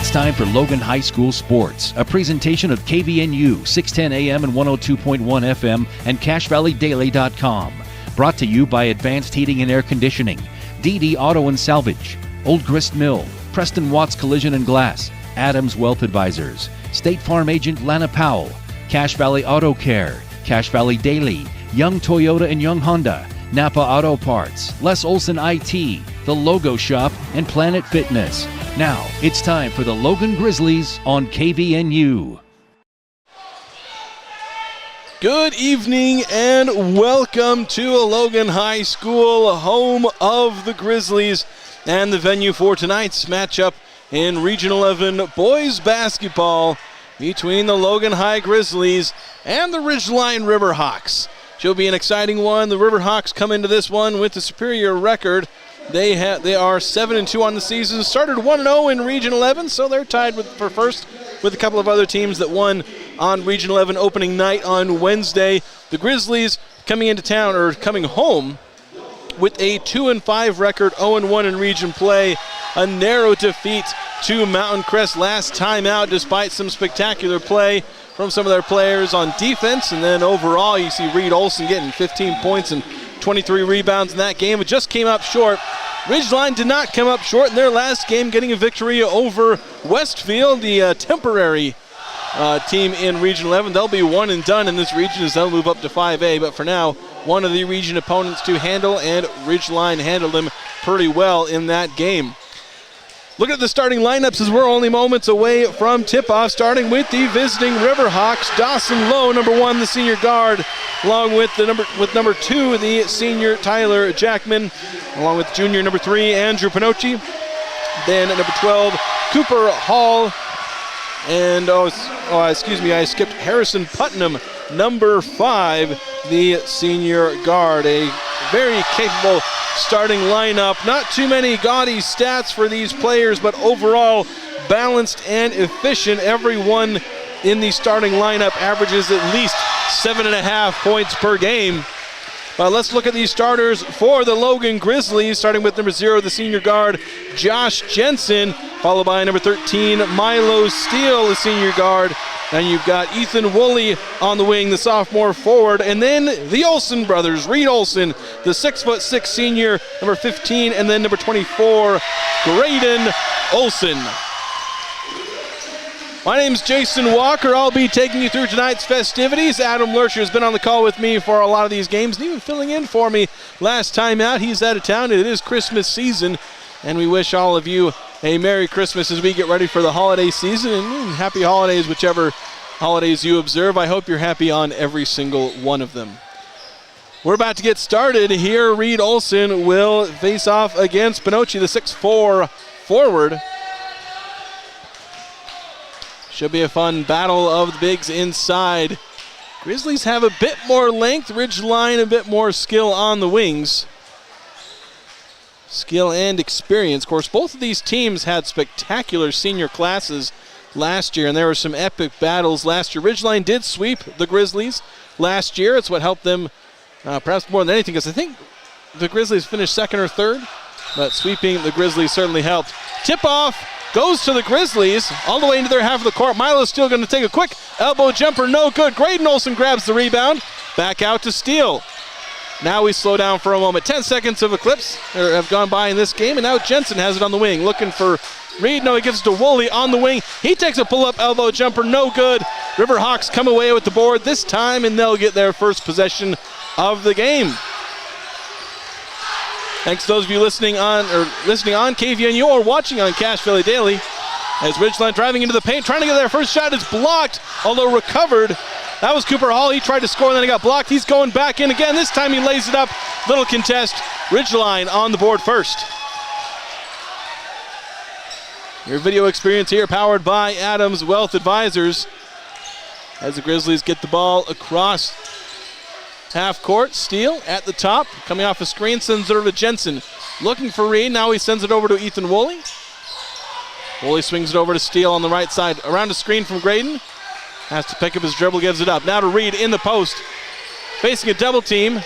It's time for Logan High School Sports, a presentation of KVNU 610 AM and 102.1 FM and CashValleyDaily.com. Brought to you by Advanced Heating and Air Conditioning, DD Auto and Salvage, Old Grist Mill, Preston Watts Collision and Glass, Adams Wealth Advisors, State Farm Agent Lana Powell, Cache Valley Auto Care, Cache Valley Daily, Young Toyota and Young Honda, Napa Auto Parts, Les Olson IT, The Logo Shop, and Planet Fitness. Now, it's time for the Logan Grizzlies on KVNU. Good evening and welcome to Logan High School, home of the Grizzlies, and the venue for tonight's matchup in Region 11 boys basketball between the Logan High Grizzlies and the Ridgeline Riverhawks. Should be an exciting one. The Riverhawks come into this one with a superior record. They are 7-2 on the season. Started 1-0 in Region 11, so they're tied for first with a couple of other teams that won on Region 11 opening night on Wednesday. The Grizzlies coming home with a 2-5 record, 0-1 in region play. A narrow defeat to Mountain Crest last time out, despite some spectacular play from some of their players on defense. And then overall, you see Reed Olson getting 15 points and 23 rebounds in that game. It just came up short. Ridgeline did not come up short in their last game, getting a victory over Westfield, the temporary team in Region 11. They'll be one and done in this region as they'll move up to 5A. But for now, one of the region opponents to handle, and Ridgeline handled them pretty well in that game. Look at the starting lineups as we're only moments away from tip-off, starting with the visiting Riverhawks. Dawson Lowe, number 1, the senior guard, along with number 2, the senior Tyler Jackman, along with junior number 3, Andrew Pinocchi. Then number 12, Cooper Hall. And, I skipped Harrison Putnam, number 5, the senior guard. A very capable starting lineup. Not too many gaudy stats for these players, but overall balanced and efficient. Everyone in the starting lineup averages at least 7.5 points per game. Let's look at these starters for the Logan Grizzlies, starting with number 0, the senior guard, Josh Jensen, followed by number 13, Milo Steele, the senior guard. And you've got Ethan Woolley on the wing, the sophomore forward. And then the Olsen brothers, Reed Olsen, the 6'6" senior, number 15, and then number 24, Graydon Olsen. My name's Jason Walker. I'll be taking you through tonight's festivities. Adam Lurcher has been on the call with me for a lot of these games, and even filling in for me last time out. He's out of town. It is Christmas season, and we wish all of you a Merry Christmas as we get ready for the holiday season, and happy holidays, whichever holidays you observe. I hope you're happy on every single one of them. We're about to get started here. Reed Olsen will face off against Pinocchi, the 6'4" forward. Should be a fun battle of the bigs inside. Grizzlies have a bit more length, Ridgeline a bit more skill on the wings. Skill and experience. Of course, both of these teams had spectacular senior classes last year, and there were some epic battles last year. Ridgeline did sweep the Grizzlies last year. It's what helped them perhaps more than anything, because I think the Grizzlies finished second or third, but sweeping the Grizzlies certainly helped. Tip-off goes to the Grizzlies all the way into their half of the court. Milo's still going to take a quick elbow jumper, no good. Graydon Olsen grabs the rebound, back out to Steele. Now we slow down for a moment. 10 seconds of eclipse have gone by in this game, and now Jensen has it on the wing, looking for Reed. No, he gives it to Woolley on the wing. He takes a pull-up elbow jumper, no good. Riverhawks come away with the board this time, and they'll get their first possession of the game. Thanks to those of you listening on KVNU or watching on Cache Valley Daily. As Ridgeline driving into the paint, trying to get their first shot, is blocked, although recovered. That was Cooper Hall. He tried to score, and then he got blocked. He's going back in again. This time he lays it up. Little contest. Ridgeline on the board first. Your video experience here powered by Adams Wealth Advisors. As the Grizzlies get the ball across half court. Steele at the top, coming off a screen, sends it over to Jensen. Looking for Reed. Now he sends it over to Ethan Woolley. Woolley swings it over to Steele on the right side. Around a screen from Graydon. Has to pick up his dribble, gives it up. Now to Reed in the post. Facing a double team.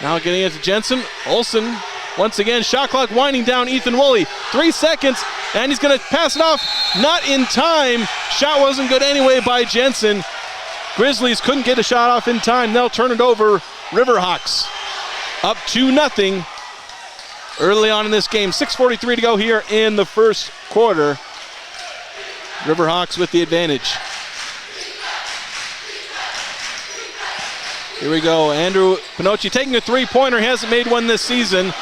Now getting it to Jensen. Olsen Once again, shot clock winding down. Ethan Woolley, 3 seconds, and he's going to pass it off. Not in time. Shot wasn't good anyway by Jensen. Grizzlies couldn't get a shot off in time. They'll turn it over. Riverhawks up 2-0 early on in this game. 6:43 to go here in the first quarter. Riverhawks with the advantage. Here we go. Andrew Pinocci taking a three-pointer. He hasn't made one this season.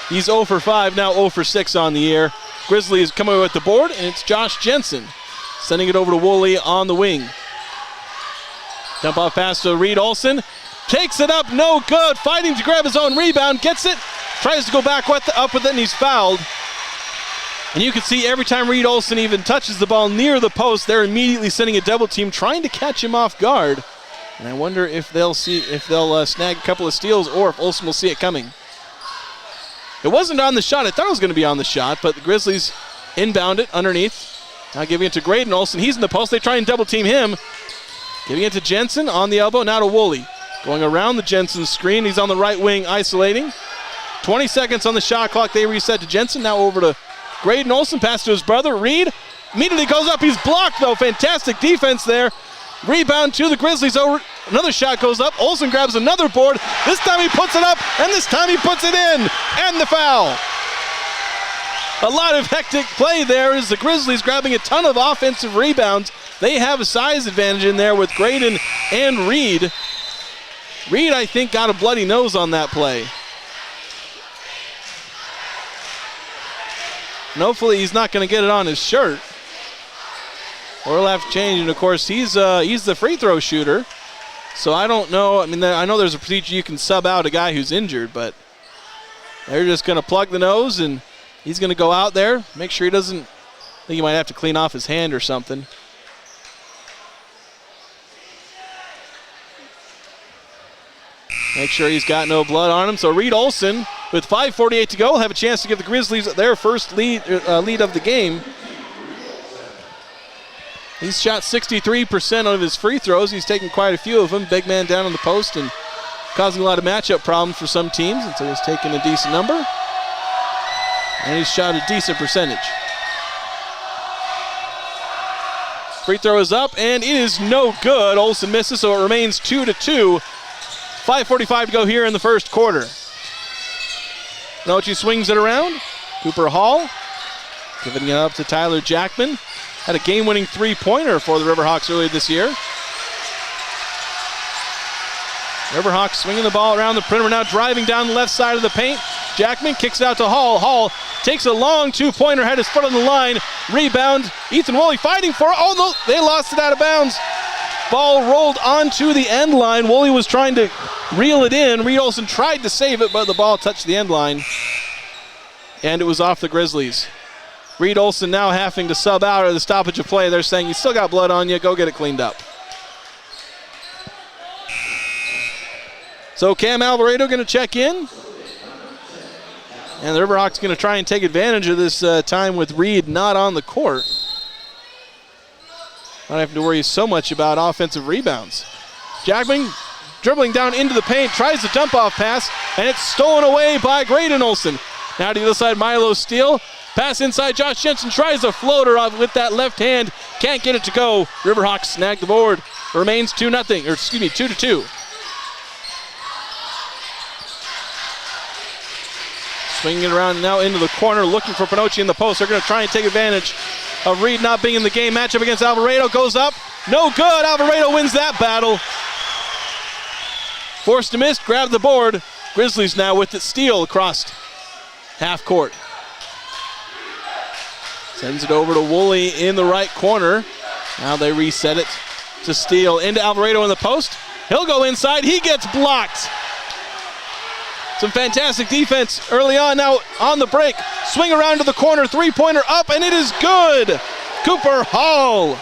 He's 0 for 5, now 0 for 6 on the year. Grizzlies coming away with the board, and it's Josh Jensen sending it over to Woolley on the wing. Dump off pass to Reed Olson. Takes it up, no good. Fighting to grab his own rebound, gets it. Tries to go back up with it, and he's fouled. And you can see every time Reed Olson even touches the ball near the post, they're immediately sending a double team, trying to catch him off guard. And I wonder if they'll snag a couple of steals, or if Olson will see it coming. It wasn't on the shot. I thought it was going to be on the shot, but the Grizzlies inbound it underneath. Now giving it to Graydon Olson. He's in the post. They try and double team him. Giving it to Jensen on the elbow. Now to Woolley. Going around the Jensen screen. He's on the right wing isolating. 20 seconds on the shot clock. They reset to Jensen. Now over to Graydon Olson. Pass to his brother. Reed immediately goes up. He's blocked though. Fantastic defense there. Rebound to the Grizzlies. Over. Another shot goes up. Olson grabs another board. This time he puts it up, and this time he puts it in. And the foul. A lot of hectic play there as the Grizzlies grabbing a ton of offensive rebounds. They have a size advantage in there with Graydon and Reed. Reed, I think, got a bloody nose on that play. And hopefully he's not going to get it on his shirt. Or he'll have to change. And, of course, he's the free throw shooter. So I don't know. I mean, I know there's a procedure you can sub out a guy who's injured, but they're just going to plug the nose, and he's going to go out there, make sure he doesn't. I think he might have to clean off his hand or something. Make sure he's got no blood on him. So Reed Olson, with 5:48 to go, will have a chance to give the Grizzlies their first lead of the game. He's shot 63% of his free throws. He's taken quite a few of them. Big man down on the post and causing a lot of matchup problems for some teams. And so he's taken a decent number. And he's shot a decent percentage. Free throw is up, and it is no good. Olson misses, so it remains 2-2. 5:45 to go here in the first quarter. Nochi swings it around. Cooper Hall giving it up to Tyler Jackman. Had a game-winning three-pointer for the Riverhawks earlier this year. Riverhawks swinging the ball around the perimeter, now driving down the left side of the paint. Jackman kicks it out to Hall. Hall takes a long two-pointer, had his foot on the line. Rebound, Ethan Woolley fighting for it. Oh, no, they lost it out of bounds. Ball rolled onto the end line. Woolley was trying to reel it in. Reed Olson tried to save it, but the ball touched the end line. And it was off the Grizzlies. Reed Olson now having to sub out of the stoppage of play. They're saying, you still got blood on you, go get it cleaned up. So Cam Alvarado going to check in. And the Riverhawks going to try and take advantage of this time with Reed not on the court. Not having to worry so much about offensive rebounds. Jackman dribbling down into the paint, tries the dump-off pass, and it's stolen away by Graydon Olson. Now to the other side, Milo Steele. Pass inside, Josh Jensen tries a floater off with that left hand. Can't get it to go. Riverhawks snag the board. Remains 2-2. Swinging it around now into the corner, looking for Pinocci in the post. They're going to try and take advantage of Reed not being in the game. Matchup against Alvarado goes up. No good. Alvarado wins that battle. Forced to miss, grab the board. Grizzlies now with it. Steele across half court. Sends it over to Woolley in the right corner. Now they reset it to Steele. Into Alvarado in the post. He'll go inside. He gets blocked. Some fantastic defense early on. Now on the break. Swing around to the corner. Three-pointer up, and it is good. Cooper Hall.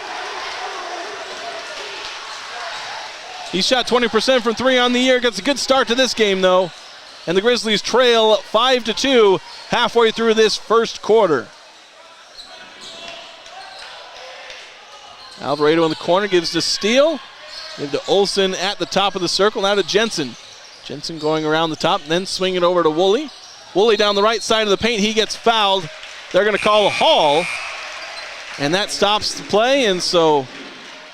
He shot 20% from three on the year. Gets a good start to this game, though. And the Grizzlies trail 5-2 halfway through this first quarter. Alvarado in the corner gives to Steele. Give to Olson at the top of the circle. Now to Jensen. Jensen going around the top, then swing it over to Woolley. Woolley down the right side of the paint. He gets fouled. They're going to call a haul. And that stops the play. And so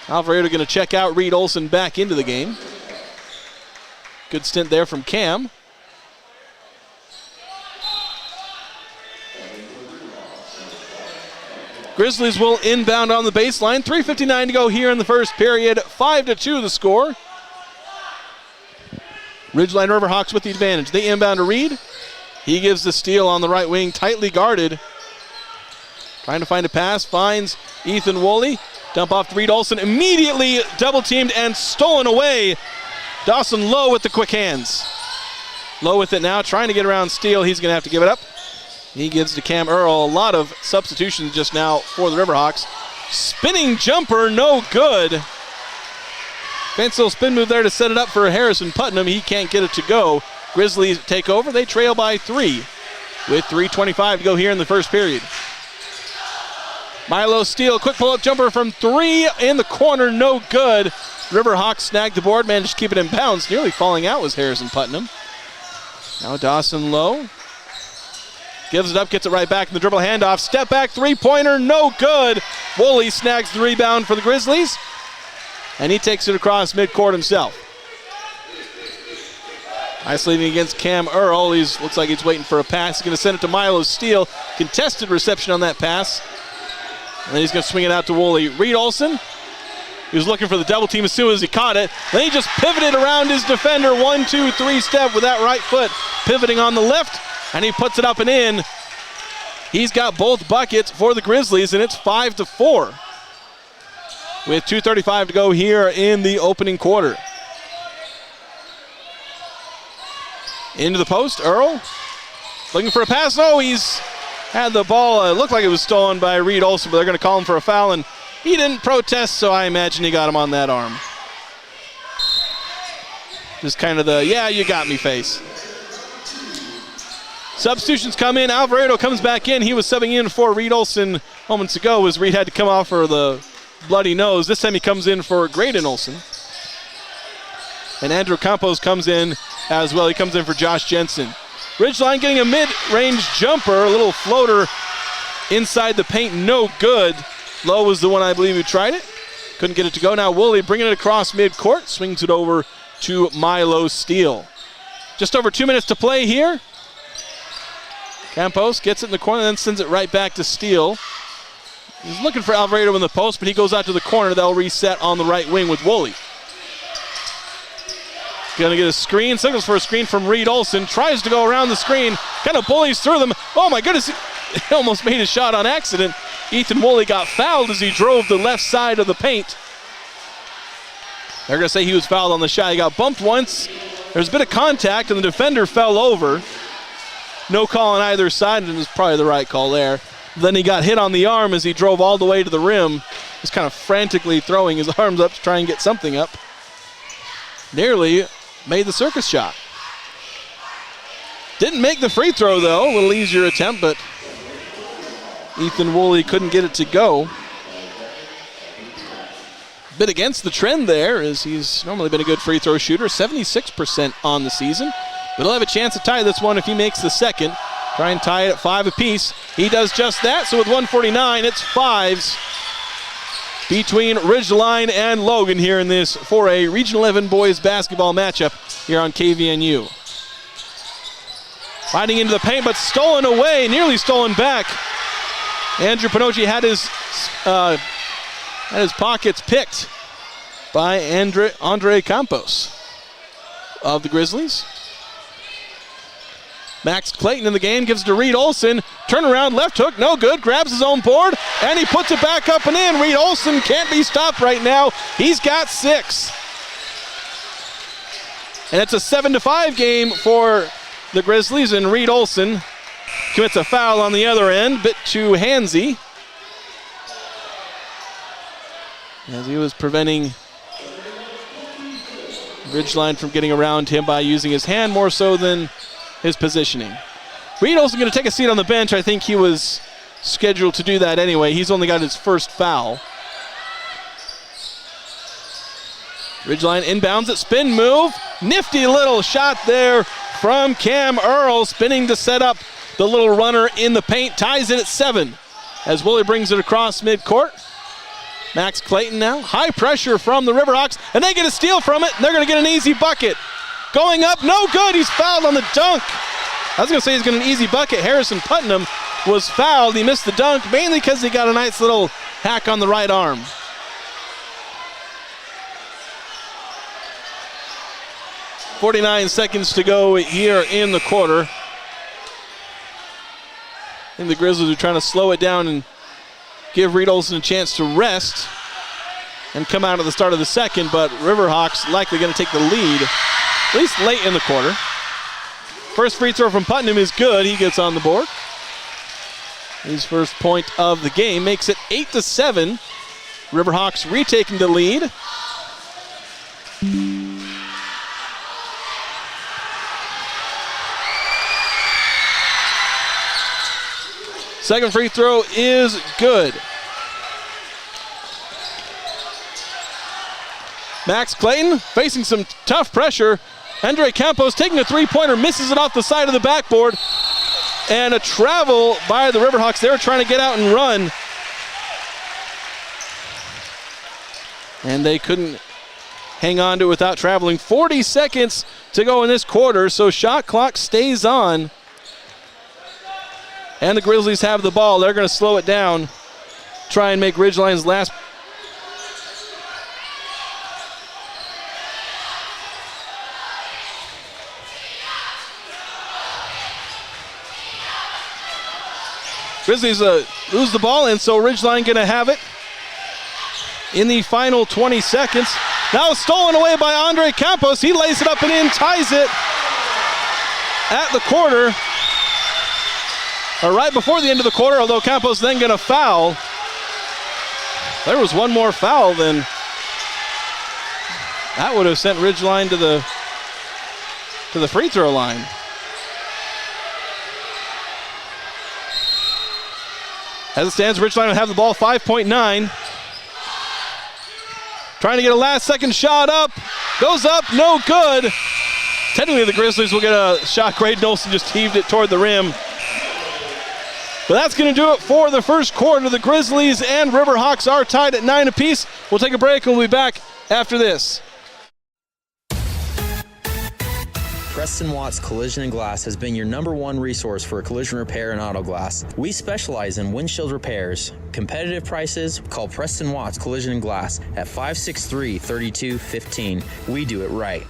Alvarado going to check out. Reed Olson back into the game. Good stint there from Cam. Grizzlies will inbound on the baseline. 3:59 to go here in the first period. 5-2 the score. Ridgeline Riverhawks with the advantage. They inbound to Reed. He gives the steal on the right wing, tightly guarded. Trying to find a pass, finds Ethan Woolley. Dump off to Reed Olson, immediately double teamed and stolen away. Dawson Lowe with the quick hands. Lowe with it now, trying to get around steal. He's going to have to give it up. He gives to Cam Earl. A lot of substitutions just now for the Riverhawks. Spinning jumper, no good. Fancy little spin move there to set it up for Harrison Putnam. He can't get it to go. Grizzlies take over. They trail by 3 with 3:25 to go here in the first period. Milo Steele, quick pull-up jumper from 3 in the corner, no good. Riverhawks snagged the board, managed to keep it in bounds. Nearly falling out was Harrison Putnam. Now Dawson Lowe gives it up, gets it right back in the dribble handoff. Step back three-pointer, no good. Woolley snags the rebound for the Grizzlies, and he takes it across midcourt himself. Isolating against Cam Earl. Looks like he's waiting for a pass. He's going to send it to Milo Steele. Contested reception on that pass. And then he's going to swing it out to Woolley. Reed Olson, he was looking for the double team as soon as he caught it. Then he just pivoted around his defender. 1-2-3 step with that right foot. Pivoting on the left, and he puts it up and in. He's got both buckets for the Grizzlies, and it's 5-4. With 2:35 to go here in the opening quarter. Into the post, Earl looking for a pass. No, he's had the ball. It looked like it was stolen by Reed Olson, but they're going to call him for a foul, and he didn't protest, so I imagine he got him on that arm. Just kind of the, yeah, you got me face. Substitutions come in. Alvarado comes back in. He was subbing in for Reed Olson moments ago as Reed had to come off for the bloody nose. This time he comes in for Graydon Olson. And Andrew Campos comes in as well. He comes in for Josh Jensen. Ridgeline getting a mid-range jumper, a little floater inside the paint, no good. Lowe was the one, I believe, who tried it. Couldn't get it to go. Now Woolley bringing it across midcourt, swings it over to Milo Steele. Just over 2 minutes to play here. Campos gets it in the corner, then sends it right back to Steele. He's looking for Alvarado in the post, but he goes out to the corner. They'll reset on the right wing with Woolley. Going to get a screen, signals for a screen from Reed Olson, tries to go around the screen, kind of bullies through them. Oh my goodness, he almost made a shot on accident. Ethan Woolley got fouled as he drove the left side of the paint. They're going to say he was fouled on the shot. He got bumped once. There's a bit of contact, and the defender fell over. No call on either side, and it was probably the right call there. Then he got hit on the arm as he drove all the way to the rim. Just kind of frantically throwing his arms up to try and get something up. Nearly made the circus shot. Didn't make the free throw, though. A little easier attempt, but Ethan Woolley couldn't get it to go. Bit against the trend there, as he's normally been a good free throw shooter. 76% on the season. But he'll have a chance to tie this one if he makes the second. Try and tie it at 5 apiece. He does just that, so with 1:49, it's 5s between Ridgeline and Logan here in this 4A Region 11 boys basketball matchup here on KVNU. Fighting into the paint, but stolen away, nearly stolen back. Andrew Pinocchi had his pockets picked by Andre Campos of the Grizzlies. Max Clayton in the game, gives to Reed Olson. Turnaround, left hook, no good. Grabs his own board, and he puts it back up and in. Reed Olson can't be stopped right now. He's got 6. And it's a 7-5 game for the Grizzlies, and Reed Olson commits a foul on the other end, bit too handsy, as he was preventing Ridgeline from getting around him by using his hand more so than his positioning. Reed Olson going to take a seat on the bench. I think he was scheduled to do that anyway. He's only got his first foul. Ridgeline inbounds it, spin move. Nifty little shot there from Cam Earl, spinning to set up the little runner in the paint. Ties it at 7 as Woolley brings it across midcourt. Max Clayton now, high pressure from the Riverhawks, and they get a steal from it, and they're going to get an easy bucket. Going up, no good, he's fouled on the dunk. I was going to say he's got an easy bucket. Harrison Putnam was fouled. He missed the dunk, mainly because he got a nice little hack on the right arm. .49 seconds to go here in the quarter. I think the Grizzlies are trying to slow it down and give Reed Olson a chance to rest and come out at the start of the second, but Riverhawks likely going to take the lead, at least late in the quarter. First free throw from Putnam is good. He gets on the board. His first point of the game makes it 8-7. Riverhawks retaking the lead. Second free throw is good. Max Clayton facing some tough pressure. Andre Campos taking a three-pointer, misses it off the side of the backboard. And a travel by the Riverhawks. They were trying to get out and run. And they couldn't hang on to it without traveling. 40 seconds to go in this quarter, so shot clock stays on. And the Grizzlies have the ball. They're going to slow it down, try and make Ridgeline's last. Grizzlies lose the ball, and so Ridgeline going to have it in the final 20 seconds. Now stolen away by Andre Campos. He lays it up and in, ties it at the quarter. Or right before the end of the quarter, although Campos then going to foul. There was one more foul, then that would have sent Ridgeline to the free throw line. As it stands, Ridgeline will have the ball, 5.9. Trying to get a last-second shot up. Goes up, no good. Technically, the Grizzlies will get a shot. Graydon Olson just heaved it toward the rim. But that's going to do it for the first quarter. The Grizzlies and Riverhawks are tied at 9 apiece. We'll take a break and we'll be back after this. Preston Watts Collision and Glass has been your #1 resource for collision repair and auto glass. We specialize in windshield repairs. Competitive prices, call Preston Watts Collision and Glass at 563-3215. We do it right.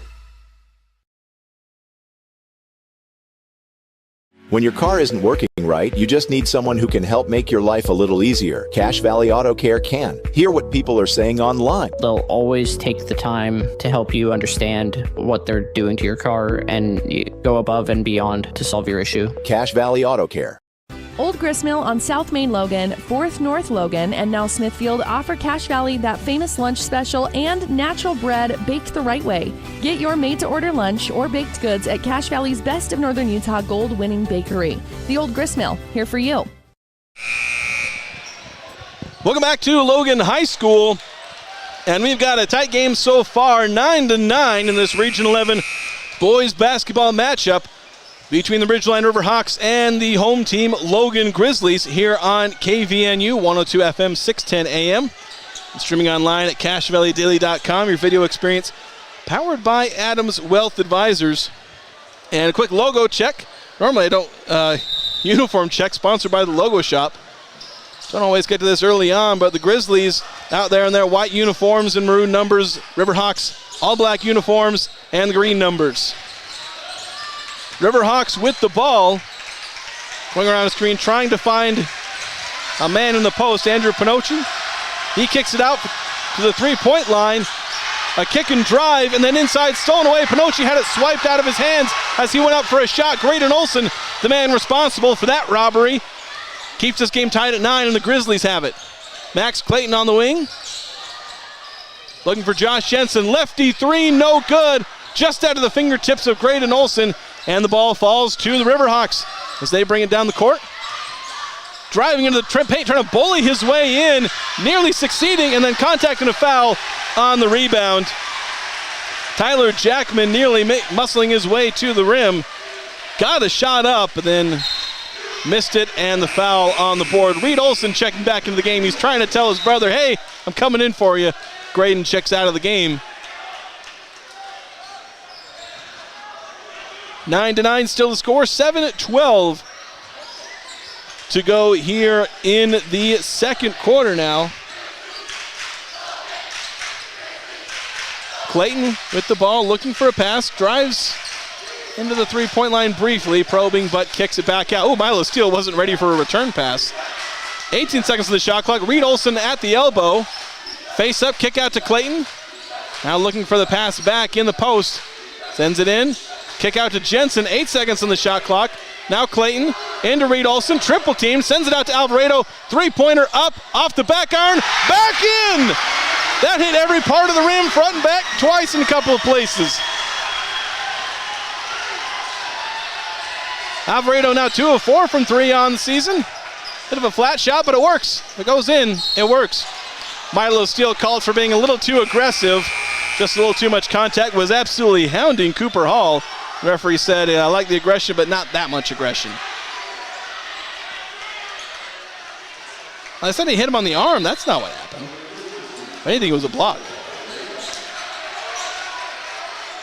When your car isn't working right, you just need someone who can help make your life a little easier. Cache Valley Auto Care can. Hear what people are saying online. They'll always take the time to help you understand what they're doing to your car and go above and beyond to solve your issue. Cache Valley Auto Care. Old Gristmill on South Main Logan, 4th North Logan, and now Smithfield offer Cache Valley that famous lunch special and natural bread baked the right way. Get your made-to-order lunch or baked goods at Cache Valley's Best of Northern Utah gold-winning bakery. The Old Gristmill, here for you. Welcome back to Logan High School. And we've got a tight game so far, 9-9 in this Region 11 boys basketball matchup between the Ridgeline Riverhawks and the home team, Logan Grizzlies, here on KVNU 102 FM, 610 AM. And streaming online at CacheValleyDaily.com, your video experience powered by Adams Wealth Advisors. And a quick logo check. Normally I don't, uniform check, sponsored by the Logo Shop. Don't always get to this early on, but the Grizzlies out there in their white uniforms and maroon numbers, Riverhawks all black uniforms and the green numbers. Riverhawks with the ball, going around the screen, trying to find a man in the post, Andrew Pinocci. He kicks it out to the three-point line, a kick and drive, and then inside, stolen away. Pinocci had it swiped out of his hands as he went up for a shot. Graydon Olson, the man responsible for that robbery, keeps this game tied at 9, and the Grizzlies have it. Max Clayton on the wing, looking for Josh Jensen. Lefty three, no good, just out of the fingertips of Graydon Olson. And the ball falls to the Riverhawks as they bring it down the court. Driving into the paint, trying to bully his way in, nearly succeeding, and then contact and a foul on the rebound. Tyler Jackman nearly muscling his way to the rim. Got a shot up, but then missed it, and the foul on the board. Reed Olson checking back into the game. He's trying to tell his brother, hey, I'm coming in for you. Graydon checks out of the game. 9-9 still the score. 7-12 to go here in the second quarter now. Clayton with the ball, looking for a pass, drives into the three-point line briefly, probing, but kicks it back out. Oh, Milo Steele wasn't ready for a return pass. 18 seconds of the shot clock. Reed Olson at the elbow. Face up, kick out to Clayton. Now looking for the pass back in the post. Sends it in. Kick out to Jensen. 8 seconds on the shot clock. Now Clayton into Reed Olson. Triple team. Sends it out to Alvarado. Three-pointer up off the back iron. Back in! That hit every part of the rim, front and back, twice in a couple of places. Alvarado now 2 of 4 from 3 on the season. Bit of a flat shot, but it works. If it goes in, it works. Milo Steele called for being a little too aggressive. Just a little too much contact. Was absolutely hounding Cooper Hall. The referee said, I like the aggression, but not that much aggression. I said he hit him on the arm. That's not what happened. If anything, it was a block.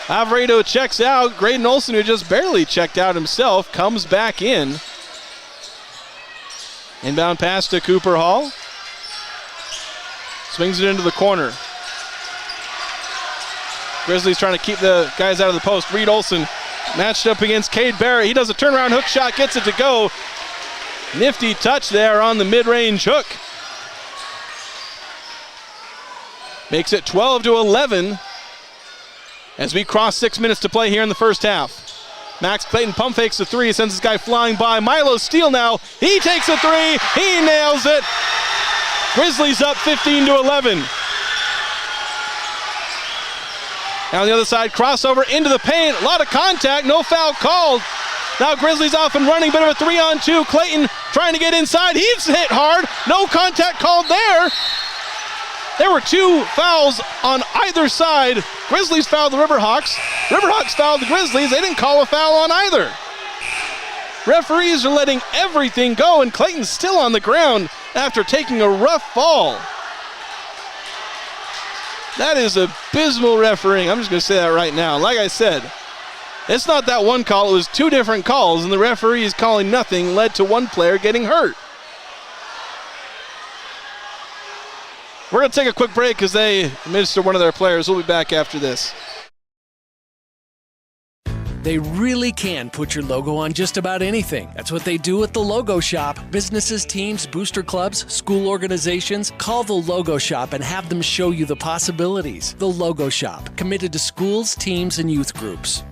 Alvarado checks out. Graydon Olson, who just barely checked out himself, comes back in. Inbound pass to Cooper Hall. Swings it into the corner. Grizzlies trying to keep the guys out of the post. Reed Olson matched up against Cade Barrett. He does a turnaround hook shot, gets it to go. Nifty touch there on the mid-range hook. Makes it 12-11 as we cross 6 minutes to play here in the first half. Max Clayton pump fakes the three, sends this guy flying by. Milo Steele now, he takes a three, he nails it. Grizzlies up 15-11. Now on the other side, crossover into the paint, a lot of contact, no foul called. Now Grizzlies off and running, bit of a 3-on-2. Clayton trying to get inside, he's hit hard, no contact called there. There were 2 fouls on either side. Grizzlies fouled the Riverhawks. Riverhawks fouled the Grizzlies. They didn't call a foul on either. Referees are letting everything go, and Clayton's still on the ground after taking a rough fall. That is abysmal refereeing. I'm just going to say that right now. Like I said, it's not that one call. It was 2 different calls, and the referees calling nothing led to one player getting hurt. We're going to take a quick break because they administered one of their players. We'll be back after this. They really can put your logo on just about anything. That's what they do at the Logo Shop. Businesses, teams, booster clubs, school organizations, call the Logo Shop and have them show you the possibilities. The Logo Shop, committed to schools, teams, and youth groups.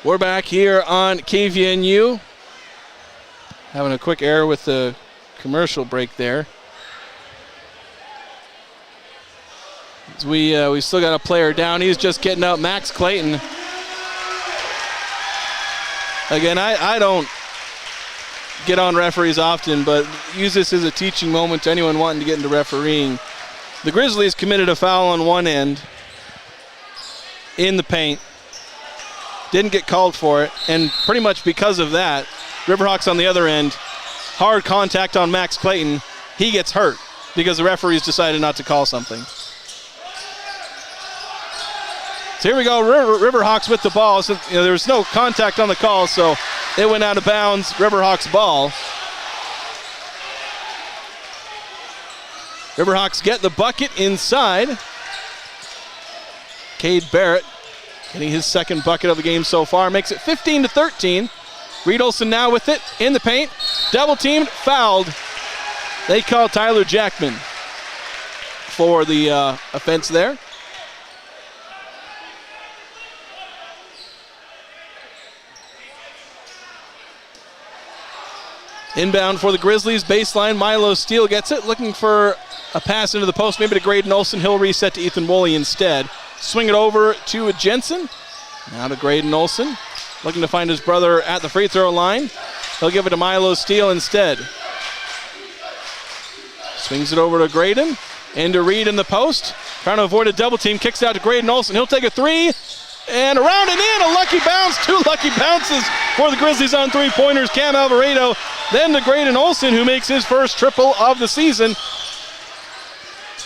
We're back here on KVNU. Having a quick error with the commercial break there. As we still got a player down. He's just getting up. Max Clayton. Again, I don't get on referees often, but use this as a teaching moment to anyone wanting to get into refereeing. The Grizzlies committed a foul on one end in the paint. Didn't get called for it, and pretty much because of that, Riverhawks on the other end, hard contact on Max Clayton. He gets hurt because the referees decided not to call something. So here we go, Riverhawks with the ball. So, there was no contact on the call, so it went out of bounds, Riverhawks ball. Riverhawks get the bucket inside. Cade Barrett getting his second bucket of the game so far, makes it 15-13. Reed Olson now with it in the paint. Double teamed, fouled. They call Tyler Jackman for the offense there. Inbound for the Grizzlies, baseline, Milo Steele gets it, looking for a pass into the post, maybe to Graydon Olson. He'll reset to Ethan Woolley instead. Swing it over to Jensen. Now to Graydon Olson, looking to find his brother at the free throw line. He'll give it to Milo Steele instead. Swings it over to Graydon, into Reed in the post. Trying to avoid a double team, kicks out to Graydon Olson. He'll take a three, and around and in, a lucky bounce. 2 lucky bounces for the Grizzlies on three-pointers. Cam Alvarado, then to Graydon Olson, who makes his first triple of the season.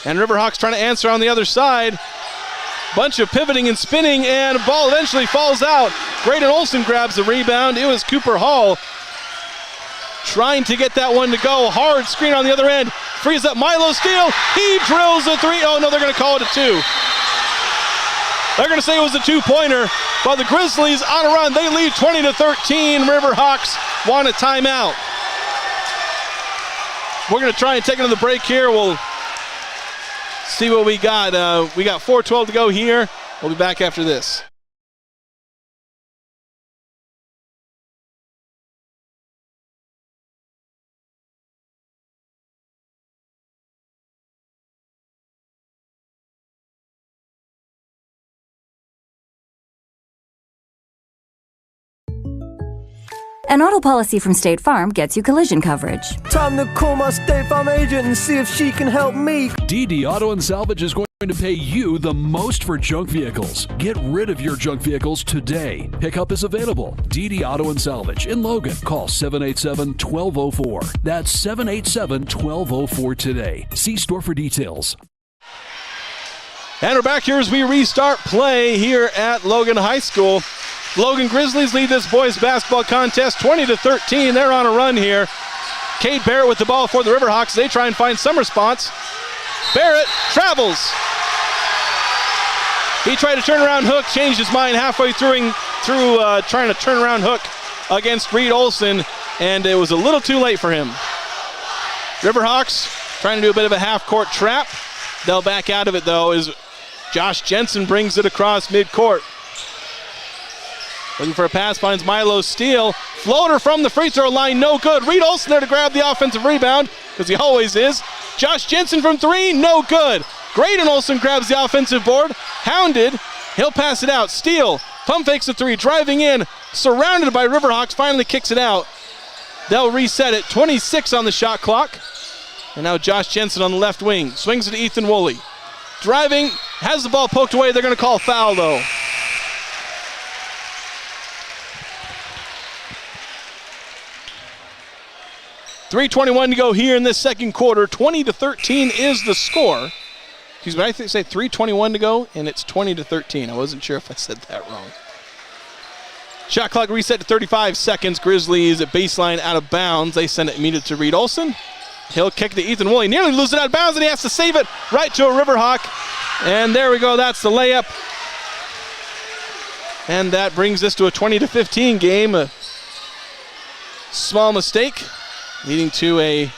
And Riverhawks trying to answer on the other side. Bunch of pivoting and spinning, and ball eventually falls out. Graydon Olson grabs the rebound. It was Cooper Hall trying to get that one to go. Hard screen on the other end. Frees up Milo Steele. He drills a three. Oh no, they're going to call it a 2. They're going to say it was a 2-pointer, but the Grizzlies on a run. They lead 20-13. Riverhawks want a timeout. We're going to try and take another break here. We'll see what we got. We got 4:12 to go here. We'll be back after this. An auto policy from State Farm gets you collision coverage. Time to call my State Farm agent and see if she can help me. DD Auto and Salvage is going to pay you the most for junk vehicles. Get rid of your junk vehicles today. Pickup is available. DD Auto and Salvage in Logan. Call 787-1204. That's 787-1204 today. See store for details. And we're back here as we restart play here at Logan High School. Logan Grizzlies lead this boys basketball contest 20-13. They're on a run here. Cade Barrett with the ball for the Riverhawks. They try and find some response. Barrett travels. He tried to turn around hook, changed his mind halfway through trying to turn around hook against Reed Olson, and it was a little too late for him. Riverhawks trying to do a bit of a half-court trap. They'll back out of it, though, as Josh Jensen brings it across midcourt. Looking for a pass, finds Milo Steele. Floater from the free throw line, no good. Reed Olson there to grab the offensive rebound, because he always is. Josh Jensen from 3, no good. Graydon Olson grabs the offensive board. Hounded, he'll pass it out. Steele pump fakes the 3, driving in, surrounded by Riverhawks, finally kicks it out. They'll reset it, 26 on the shot clock. And now Josh Jensen on the left wing, swings it to Ethan Woolley. Driving, has the ball poked away, they're gonna call foul though. .321 to go here in this second quarter. 20-13 is the score. Excuse me, I say 3:21 to go, and it's 20-13. I wasn't sure if I said that wrong. Shot clock reset to 35 seconds. Grizzlies at baseline out of bounds. They send it immediately to Reed Olson. He'll kick to Ethan Woolley. Nearly loses it out of bounds, and he has to save it right to a Riverhawk. And there we go. That's the layup. And that brings us to a 20-15 game. A small mistake, leading to a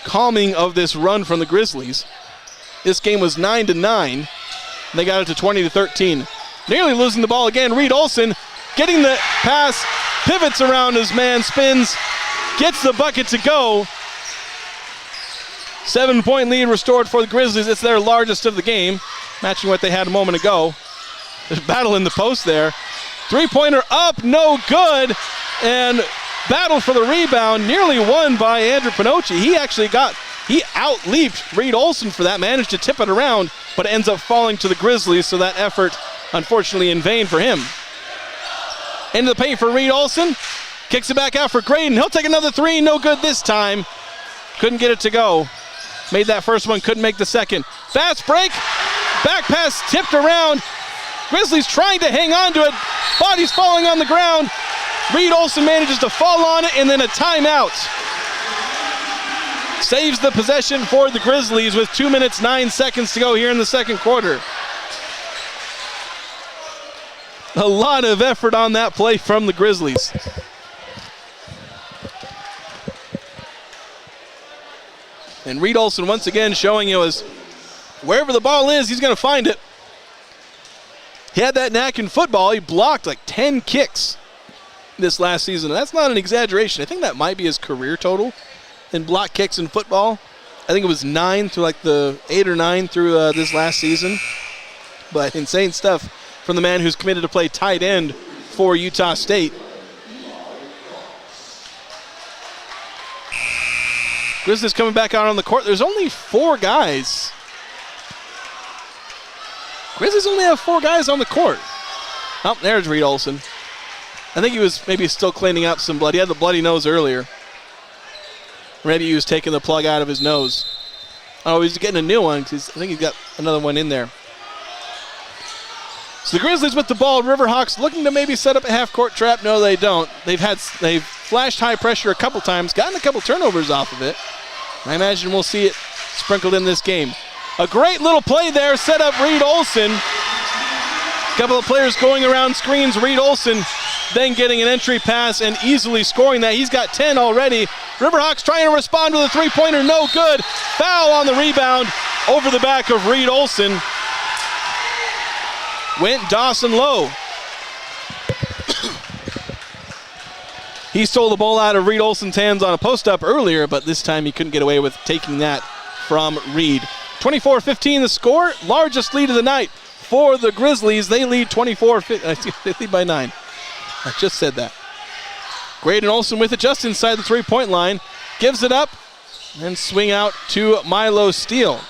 calming of this run from the Grizzlies. This game was 9-9. They got it to 20-13. Nearly losing the ball again. Reed Olson getting the pass, pivots around his man, spins, gets the bucket to go. 7-point lead restored for the Grizzlies. It's their largest of the game, matching what they had a moment ago. There's a battle in the post there. Three-pointer up, no good. And battle for the rebound, nearly won by Andrew Pinocchi. He out-leaped Reed Olson for that, managed to tip it around, but ends up falling to the Grizzlies, so that effort, unfortunately, in vain for him. Into the paint for Reed Olson. Kicks it back out for Graydon. He'll take another 3, no good this time. Couldn't get it to go. Made that first one, couldn't make the second. Fast break, back pass tipped around. Grizzlies trying to hang on to it. Body's falling on the ground. Reed Olson manages to fall on it, and then a timeout. Saves the possession for the Grizzlies with 2 minutes, 9 seconds to go here in the second quarter. A lot of effort on that play from the Grizzlies. And Reed Olson once again showing you as wherever the ball is, he's going to find it. He had that knack in football. He blocked like 10 kicks this last season. And that's not an exaggeration. I think that might be his career total in block kicks in football. I think it was 9 through like the 8 or 9 through this last season. But insane stuff from the man who's committed to play tight end for Utah State. Grizzlies coming back out on the court. There's only 4 guys. Grizzlies only have 4 guys on the court. Oh, there's Reed Olson. I think he was maybe still cleaning up some blood. He had the bloody nose earlier. Maybe he was taking the plug out of his nose. Oh, he's getting a new one because I think he's got another one in there. So the Grizzlies with the ball. Riverhawks looking to maybe set up a half-court trap. No, they don't. They've flashed high pressure a couple times, gotten a couple turnovers off of it. I imagine we'll see it sprinkled in this game. A great little play there, set up Reed Olson. A couple of players going around screens. Reed Olson then getting an entry pass and easily scoring that. He's got 10 already. Riverhawks trying to respond with a three-pointer, no good. Foul on the rebound over the back of Reed Olson. Went Dawson Lowe. He stole the ball out of Reed Olson's hands on a post-up earlier, but this time he couldn't get away with taking that from Reed. 24-15 the score, largest lead of the night for the Grizzlies. They lead 24-15, they lead by 9. I just said that. Graydon Olson with it just inside the three-point line. Gives it up and swing out to Milo Steele.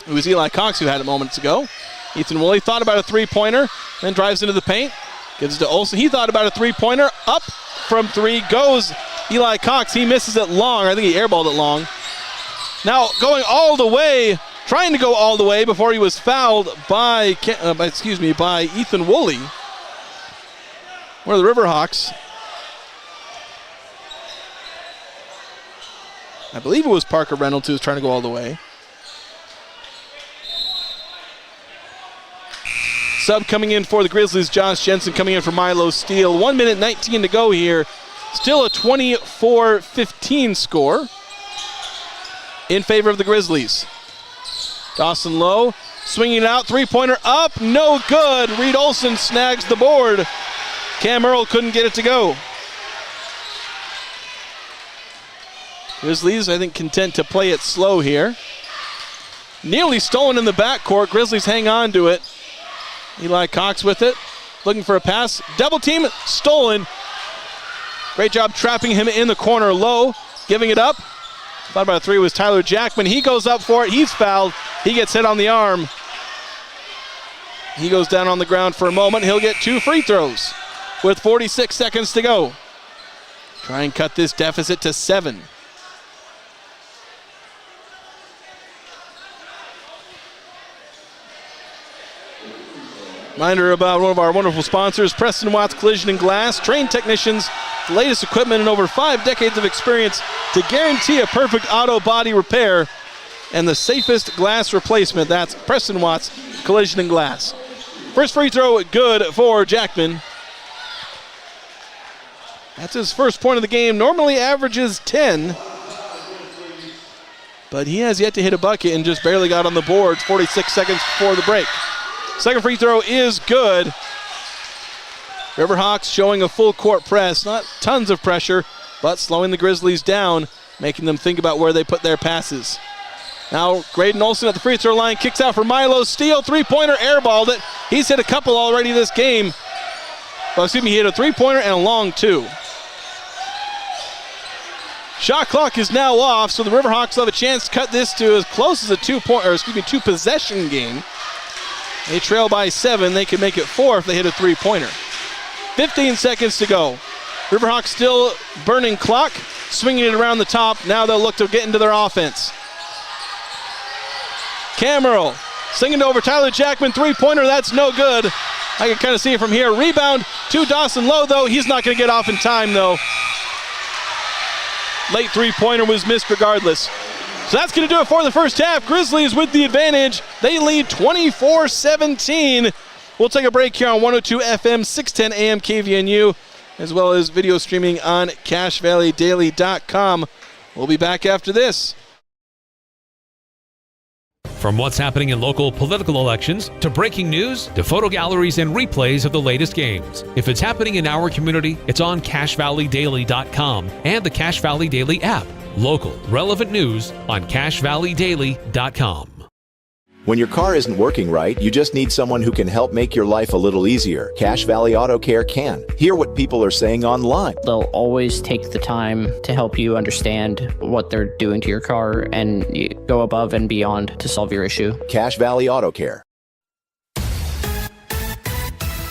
It was Eli Cox who had it moments ago. Ethan Woolley thought about a three-pointer, then drives into the paint. Gives it to Olson. He thought about a three-pointer. Up from 3 goes Eli Cox. He misses it long. I think he airballed it long. Now going all the way, trying to go all the way before he was fouled by Ethan Woolley. One of the Riverhawks. I believe it was Parker Reynolds who was trying to go all the way. Sub coming in for the Grizzlies, Josh Jensen coming in for Milo Steele. 1 minute 19 to go here. Still a 24-15 score in favor of the Grizzlies. Dawson Lowe swinging it out, three-pointer up, no good. Reed Olson snags the board. Cam Earl couldn't get it to go. Grizzlies, I think, content to play it slow here. Nearly stolen in the backcourt. Grizzlies hang on to it. Eli Cox with it, looking for a pass. Double team, stolen. Great job trapping him in the corner. Low, giving it up. Thought about a 3 was Tyler Jackman. He goes up for it. He's fouled. He gets hit on the arm. He goes down on the ground for a moment. He'll get 2 free throws with 46 seconds to go. Try and cut this deficit to 7. Reminder about one of our wonderful sponsors, Preston Watts Collision and Glass. Trained technicians, the latest equipment and over 5 decades of experience to guarantee a perfect auto body repair and the safest glass replacement. That's Preston Watts Collision and Glass. First free throw good for Jackman. That's his first point of the game. Normally averages 10. But he has yet to hit a bucket and just barely got on the boards. 46 seconds before the break. Second free throw is good. Riverhawks showing a full court press. Not tons of pressure, but slowing the Grizzlies down, making them think about where they put their passes. Now Graydon Olson at the free throw line, kicks out for Milo Steele. Three-pointer, airballed it. He's hit a couple already this game. He hit a three-pointer and a long 2. Shot clock is now off, so the Riverhawks will have a chance to cut this to as close as a 2-possession game. They trail by 7. They can make it 4 if they hit a three-pointer. 15 seconds to go. Riverhawks still burning clock, swinging it around the top. Now they'll look to get into their offense. Cam Earl singing over Tyler Jackman. Three-pointer, that's no good. I can kind of see it from here. Rebound to Dawson Lowe, though. He's not going to get off in time, though. Late three-pointer was missed regardless. So that's going to do it for the first half. Grizzlies with the advantage. They lead 24-17. We'll take a break here on 102 FM, 610 AM KVNU, as well as video streaming on CashValleyDaily.com. We'll be back after this. From what's happening in local political elections, to breaking news, to photo galleries and replays of the latest games. If it's happening in our community, it's on CashValleyDaily.com and the Cache Valley Daily app. Local, relevant news on CashValleyDaily.com. When your car isn't working right, you just need someone who can help make your life a little easier. Cache Valley Auto Care can. Hear what people are saying online. They'll always take the time to help you understand what they're doing to your car and go above and beyond to solve your issue. Cache Valley Auto Care.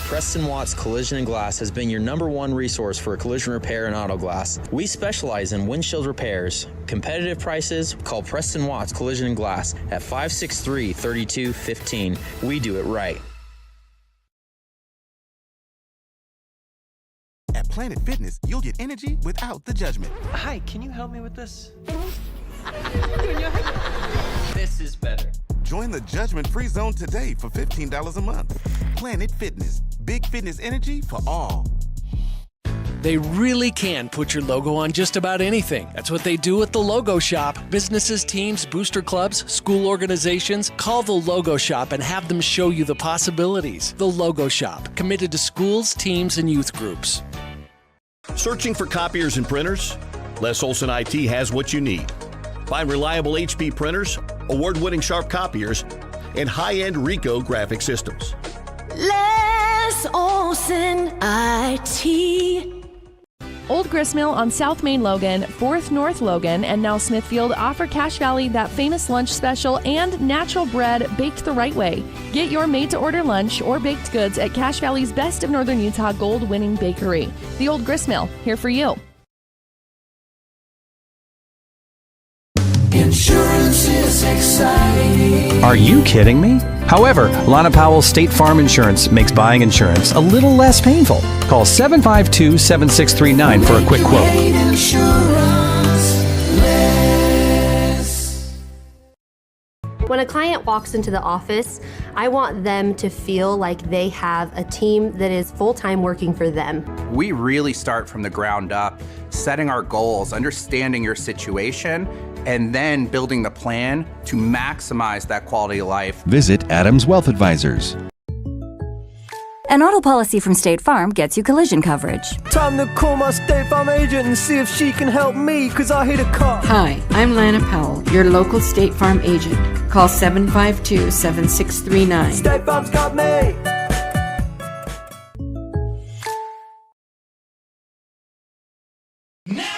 Preston Watts Collision and Glass has been your #1 resource for collision repair and auto glass. We specialize in windshield repairs. Competitive prices, call Preston Watts Collision and Glass at 563-3215. We do it right. At Planet Fitness, you'll get energy without the judgment. Hi, can you help me with this? This is better. Join the judgment-free zone today for $15 a month. Planet Fitness, big fitness energy for all. They really can put your logo on just about anything. That's what they do at the Logo Shop. Businesses, teams, booster clubs, school organizations, call the Logo Shop and have them show you the possibilities. The Logo Shop, committed to schools, teams, and youth groups. Searching for copiers and printers? Les Olson IT has what you need. Find reliable HP printers, award-winning Sharp copiers, and high-end Ricoh graphic systems. Les Olson IT. Old Gristmill on South Main Logan, 4th North Logan, and now Smithfield offer Cache Valley that famous lunch special and natural bread baked the right way. Get your made-to-order lunch or baked goods at Cache Valley's Best of Northern Utah gold-winning bakery. The Old Gristmill, here for you. Insurance is exciting. Are you kidding me? However, Lana Powell State Farm Insurance makes buying insurance a little less painful. Call 752-7639 for a quick quote. When a client walks into the office, I want them to feel like they have a team that is full-time working for them. We really start from the ground up, setting our goals, understanding your situation, and then building the plan to maximize that quality of life. Visit Adams Wealth Advisors. An auto policy from State Farm gets you collision coverage. Time to call my State Farm agent and see if she can help me, cause I hit a car. Hi, I'm Lana Powell, your local State Farm agent. Call 752-7639. State Farm's got me.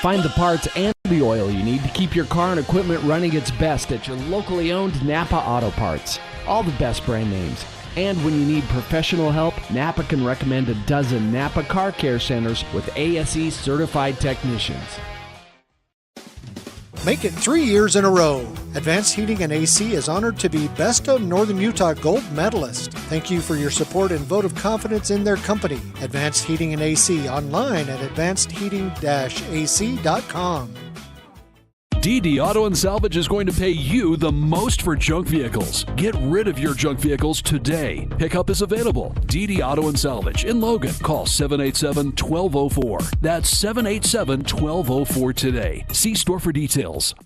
Find the parts and the oil you need to keep your car and equipment running its best at your locally owned Napa Auto Parts. All the best brand names. And when you need professional help, Napa can recommend a dozen Napa Car Care Centers with ASE certified technicians. Make it 3 years in a row. Advanced Heating and AC is honored to be Best of Northern Utah Gold Medalist. Thank you for your support and vote of confidence in their company. Advanced Heating and AC online at advancedheating-ac.com. DD Auto and Salvage is going to pay you the most for junk vehicles. Get rid of your junk vehicles today. Pickup is available. DD Auto and Salvage in Logan. Call 787-1204. That's 787-1204 today. See store for details.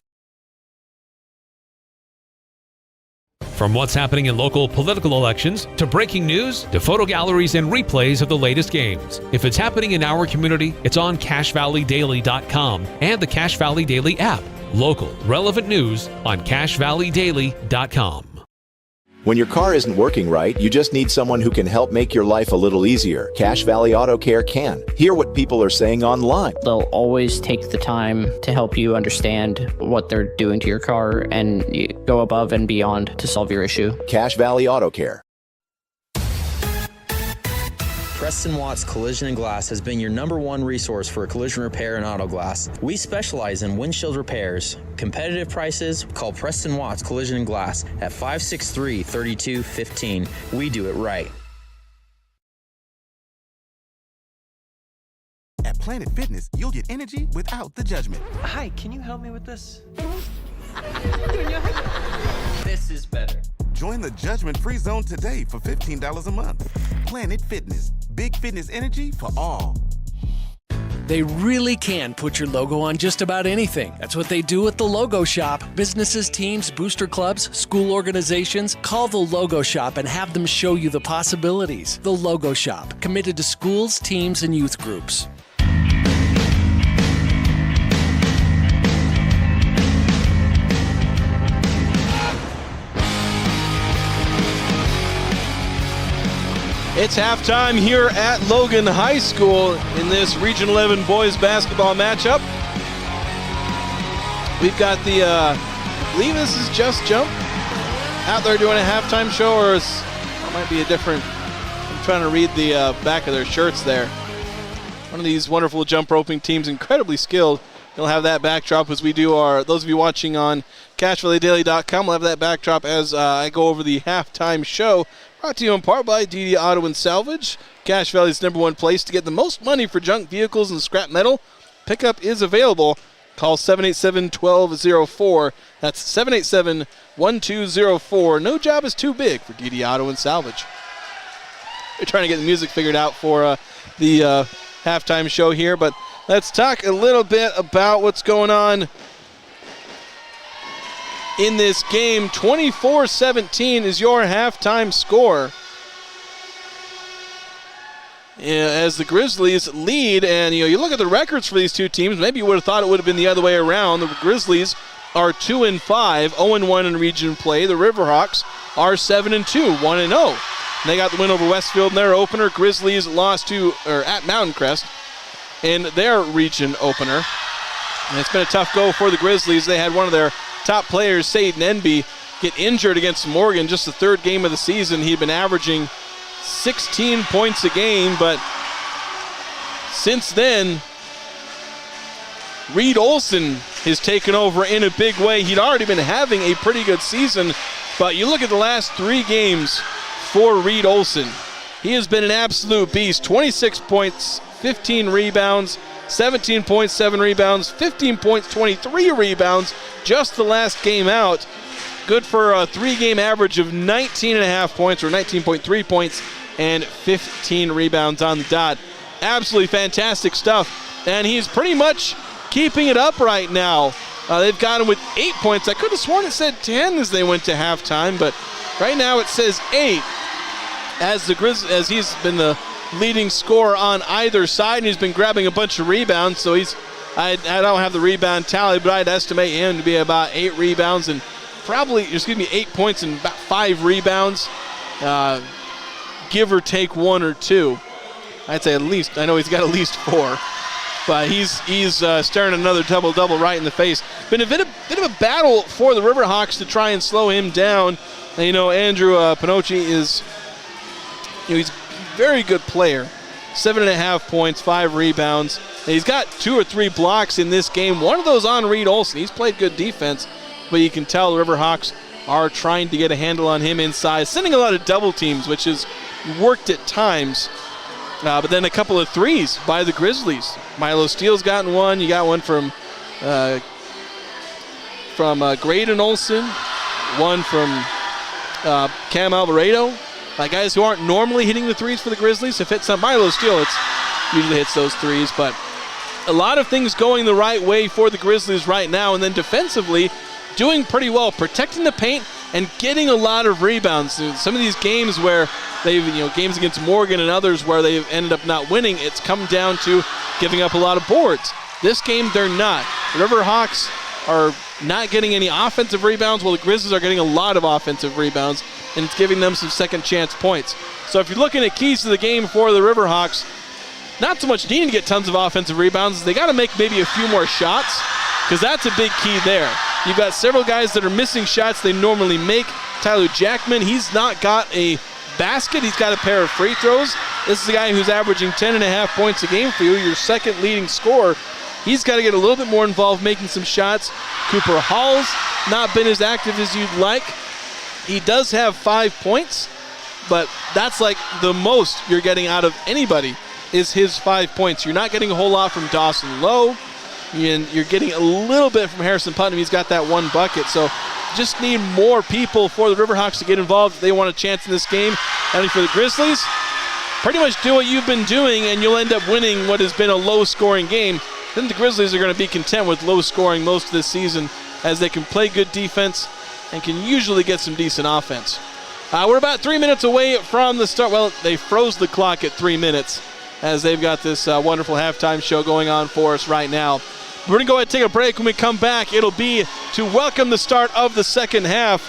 From what's happening in local political elections, to breaking news, to photo galleries and replays of the latest games. If it's happening in our community, it's on CashValleyDaily.com and the Cache Valley Daily app. Local, relevant news on CashValleyDaily.com. When your car isn't working right, you just need someone who can help make your life a little easier. Cache Valley Auto Care can. Hear what people are saying online. They'll always take the time to help you understand what they're doing to your car and go above and beyond to solve your issue. Cache Valley Auto Care. Preston Watts Collision and Glass has been your #1 resource for collision repair and auto glass. We specialize in windshield repairs. Competitive prices, call Preston Watts Collision and Glass at 563-3215. We do it right. At Planet Fitness, you'll get energy without the judgment. Hi, can you help me with this? This is better. Join the judgment-free zone today for $15 a month. Planet Fitness, big fitness energy for all. They really can put your logo on just about anything. That's what they do at the Logo Shop. Businesses, teams, booster clubs, school organizations, call the Logo Shop and have them show you the possibilities. The Logo Shop, committed to schools, teams, and youth groups. It's halftime here at Logan High School in this Region 11 boys basketball matchup. We've got the, I believe this is Just Jump out there doing a halftime show, or it might be a different, I'm trying to read the back of their shirts there. One of these wonderful jump roping teams, incredibly skilled. You'll have that backdrop as we do those of you watching on CashValleyDaily.com, we'll have that backdrop as I go over the halftime show. Brought to you in part by DD Auto and Salvage, Cache Valley's #1 place to get the most money for junk vehicles and scrap metal. Pickup is available. Call 787-1204. That's 787-1204. No job is too big for DD Auto and Salvage. We're trying to get the music figured out for the halftime show here, but let's talk a little bit about what's going on in this game. 24-17 is your halftime score, as the Grizzlies lead. And you look at the records for these two teams, maybe you would have thought it would have been the other way around. The Grizzlies are 2-5, 0-1 in region play. The Riverhawks are 7-2, 1-0. They got the win over Westfield in their opener. Grizzlies lost at Mountain Crest in their region opener. And it's been a tough go for the Grizzlies. They had one of their top players, Saden Enby, get injured against Morgan, just the third game of the season. He'd been averaging 16 points a game, but since then, Reed Olson has taken over in a big way. He'd already been having a pretty good season, but you look at the last 3 games for Reed Olson. He has been an absolute beast. 26 points, 15 rebounds, 17 points, 7 rebounds, 15 points, 23 rebounds just the last game out. Good for a 3-game average of 19.5 points, or 19.3 points, and 15 rebounds on the dot. Absolutely fantastic stuff, and he's pretty much keeping it up right now. They've got him with 8 points. I could have sworn it said 10 as they went to halftime, but right now it says 8 as he's been the leading scorer on either side, and he's been grabbing a bunch of rebounds. So I don't have the rebound tally, but I'd estimate him to be about 8 rebounds and 8 points and about 5 rebounds, give or take 1 or 2. I'd say at least. I know he's got at least 4, but he's staring another double-double right in the face. Been a bit of a battle for the Riverhawks to try and slow him down. And, Andrew Pinocchi is, he's a very good player. 7.5 points, 5 rebounds. And he's got 2 or 3 blocks in this game. One of those on Reed Olson. He's played good defense, but you can tell the Riverhawks are trying to get a handle on him inside, sending a lot of double teams, which has worked at times. But then a couple of threes by the Grizzlies. Milo Steele's gotten one. You got one from Graydon Olson, one from Cam Alvarado. Guys who aren't normally hitting the threes for the Grizzlies have hit some. Milo Steele usually hits those threes, but a lot of things going the right way for the Grizzlies right now. And then defensively, doing pretty well, protecting the paint and getting a lot of rebounds. Some of these games where they've, games against Morgan and others where they've ended up not winning, it's come down to giving up a lot of boards. This game, they're not. The Riverhawks are not getting any offensive rebounds, while the Grizzlies are getting a lot of offensive rebounds, and it's giving them some second chance points. So if you're looking at keys to the game for the Riverhawks, not so much needing to get tons of offensive rebounds, they got to make maybe a few more shots, because that's a big key there. You've got several guys that are missing shots they normally make. Tyler Jackman, he's not got a basket, he's got a pair of free throws. This is a guy who's averaging 10.5 points a game for you, your second leading scorer. He's got to get a little bit more involved making some shots. Cooper Hall's not been as active as you'd like. He does have 5 points, but that's like the most you're getting out of anybody is his 5 points. You're not getting a whole lot from Dawson Lowe, and you're getting a little bit from Harrison Putnam. He's got that 1 bucket, so just need more people for the Riverhawks to get involved if they want a chance in this game. And for the Grizzlies, pretty much do what you've been doing and you'll end up winning what has been a low-scoring game, then the Grizzlies are going to be content with low-scoring most of this season as they can play good defense and can usually get some decent offense. We're about 3 minutes away from the start. Well, they froze the clock at 3 minutes as they've got this wonderful halftime show going on for us right now. We're going to go ahead and take a break. When we come back, it'll be to welcome the start of the second half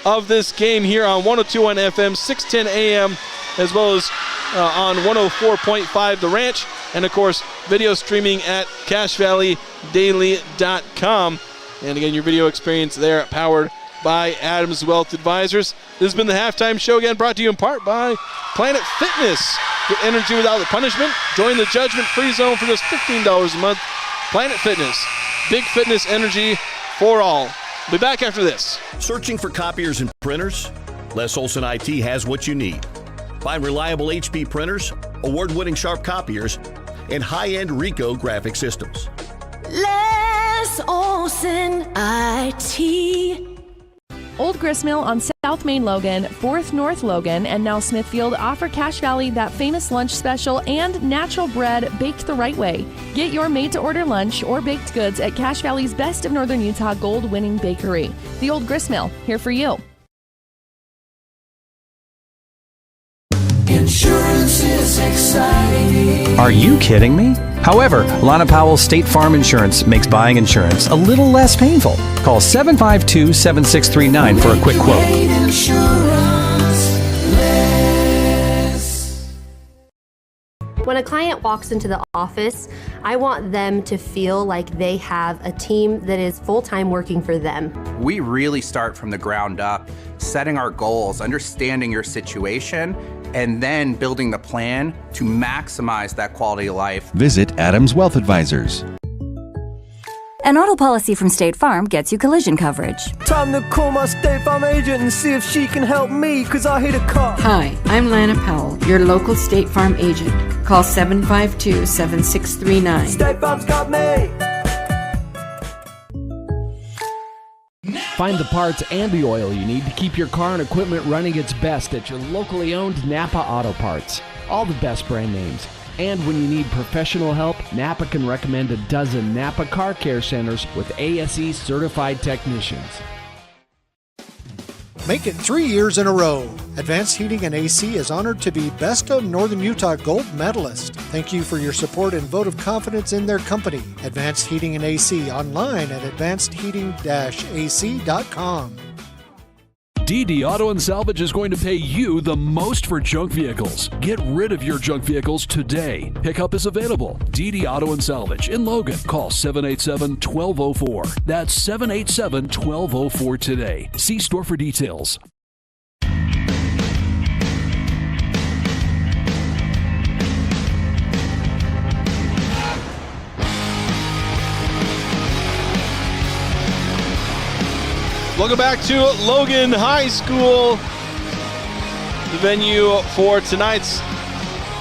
of this game here on 102.1 FM, 610 AM, as well as on 104.5 The Ranch, and of course, video streaming at CashValleyDaily.com. And again, your video experience there powered by Adams Wealth Advisors. This has been the halftime show, again brought to you in part by Planet Fitness. Get energy without the punishment. Join the judgment-free zone for just $15 a month. Planet Fitness, big fitness energy for all. Be back after this. Searching for copiers and printers? Les Olson IT has what you need. Find reliable HP printers, award-winning Sharp copiers, and high-end Ricoh graphic systems. Les Olson IT. Old Gristmill on South Main Logan, 4th North Logan, and now Smithfield offer Cache Valley that famous lunch special and natural bread baked the right way. Get your made-to-order lunch or baked goods at Cache Valley's Best of Northern Utah gold-winning bakery. The Old Gristmill, here for you. Insurance is exciting. Are you kidding me? However, Lana Powell State Farm Insurance makes buying insurance a little less painful. Call 752-7639 for a quick quote. When a client walks into the office, I want them to feel like they have a team that is full-time working for them. We really start from the ground up, setting our goals, understanding your situation, and then building the plan to maximize that quality of life. Visit Adams Wealth Advisors. An auto policy from State Farm gets you collision coverage. Time to call my State Farm agent and see if she can help me, because I hit a car. Hi, I'm Lana Powell, your local State Farm agent. Call 752-7639. State Farm's got me. Find the parts and the oil you need to keep your car and equipment running its best at your locally owned Napa Auto Parts. All the best brand names. And when you need professional help, Napa can recommend a dozen Napa Car Care Centers with ASE certified technicians. Make it 3 years in a row. Advanced Heating and AC is honored to be Best of Northern Utah Gold Medalist. Thank you for your support and vote of confidence in their company. Advanced Heating and AC online at advancedheating-ac.com. DD Auto and Salvage is going to pay you the most for junk vehicles. Get rid of your junk vehicles today. Pickup is available. DD Auto and Salvage in Logan. Call 787-1204. That's 787-1204 today. See store for details. Welcome back to Logan High School, the venue for tonight's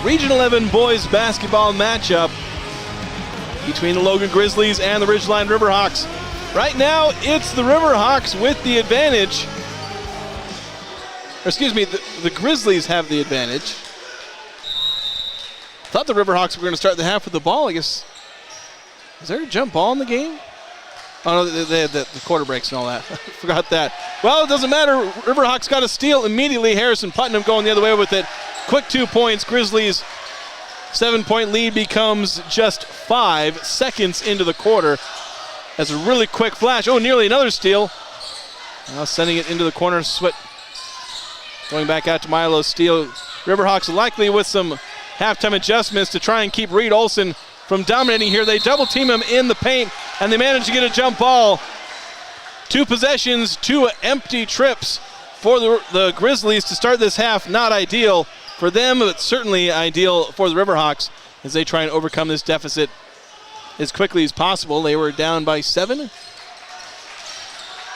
Region 11 boys basketball matchup between the Logan Grizzlies and the Ridgeline Riverhawks. Right now, it's the Riverhawks with the advantage. Or excuse me, the Grizzlies have the advantage. Thought the Riverhawks were going to start the half with the ball, I guess. Is there a jump ball in the game? Oh, no, they had the quarter breaks and all that. Forgot that. Well, it doesn't matter. Riverhawks got a steal immediately. Harrison Putnam going the other way with it. Quick 2 points. Grizzlies' 7-point lead becomes just 5 seconds into the quarter. That's a really quick flash. Oh, nearly another steal. Now sending it into the corner. Swit going back out to Milo. Steal. Riverhawks likely with some halftime adjustments to try and keep Reed Olson from dominating here. They double team him in the paint, and they manage to get a jump ball. 2 possessions, 2 empty trips for the Grizzlies to start this half. Not ideal for them, but certainly ideal for the Riverhawks as they try and overcome this deficit as quickly as possible. They were down by 7.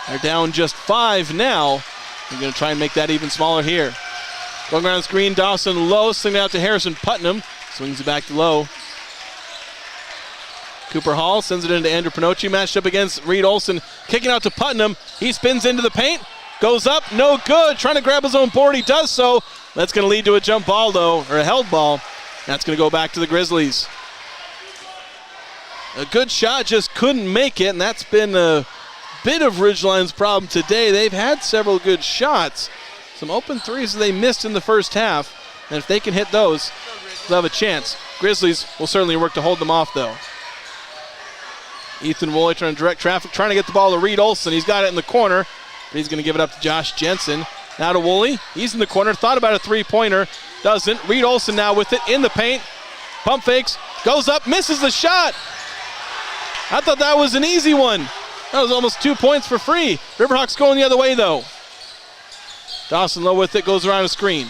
They're down just 5 now. They're going to try and make that even smaller here. Going around the screen, Dawson Lowe, slinging out to Harrison Putnam. Swings it back to Lowe. Cooper Hall sends it into Andrew Pinocci, matched up against Reed Olson, kicking out to Putnam. He spins into the paint, goes up, no good, trying to grab his own board. He does so. That's going to lead to a jump ball, though, or a held ball. That's going to go back to the Grizzlies. A good shot, just couldn't make it, and that's been a bit of Ridgeline's problem today. They've had several good shots. Some open threes they missed in the first half, and if they can hit those, they'll have a chance. Grizzlies will certainly work to hold them off, though. Ethan Woolley trying to direct traffic, trying to get the ball to Reed Olson. He's got it in the corner, but he's going to give it up to Josh Jensen. Now to Woolley. He's in the corner. Thought about a three-pointer. Doesn't. Reed Olson now with it in the paint. Pump fakes. Goes up. Misses the shot. I thought that was an easy one. That was almost 2 points for free. Riverhawks going the other way, though. Dawson Lowe with it. Goes around a screen.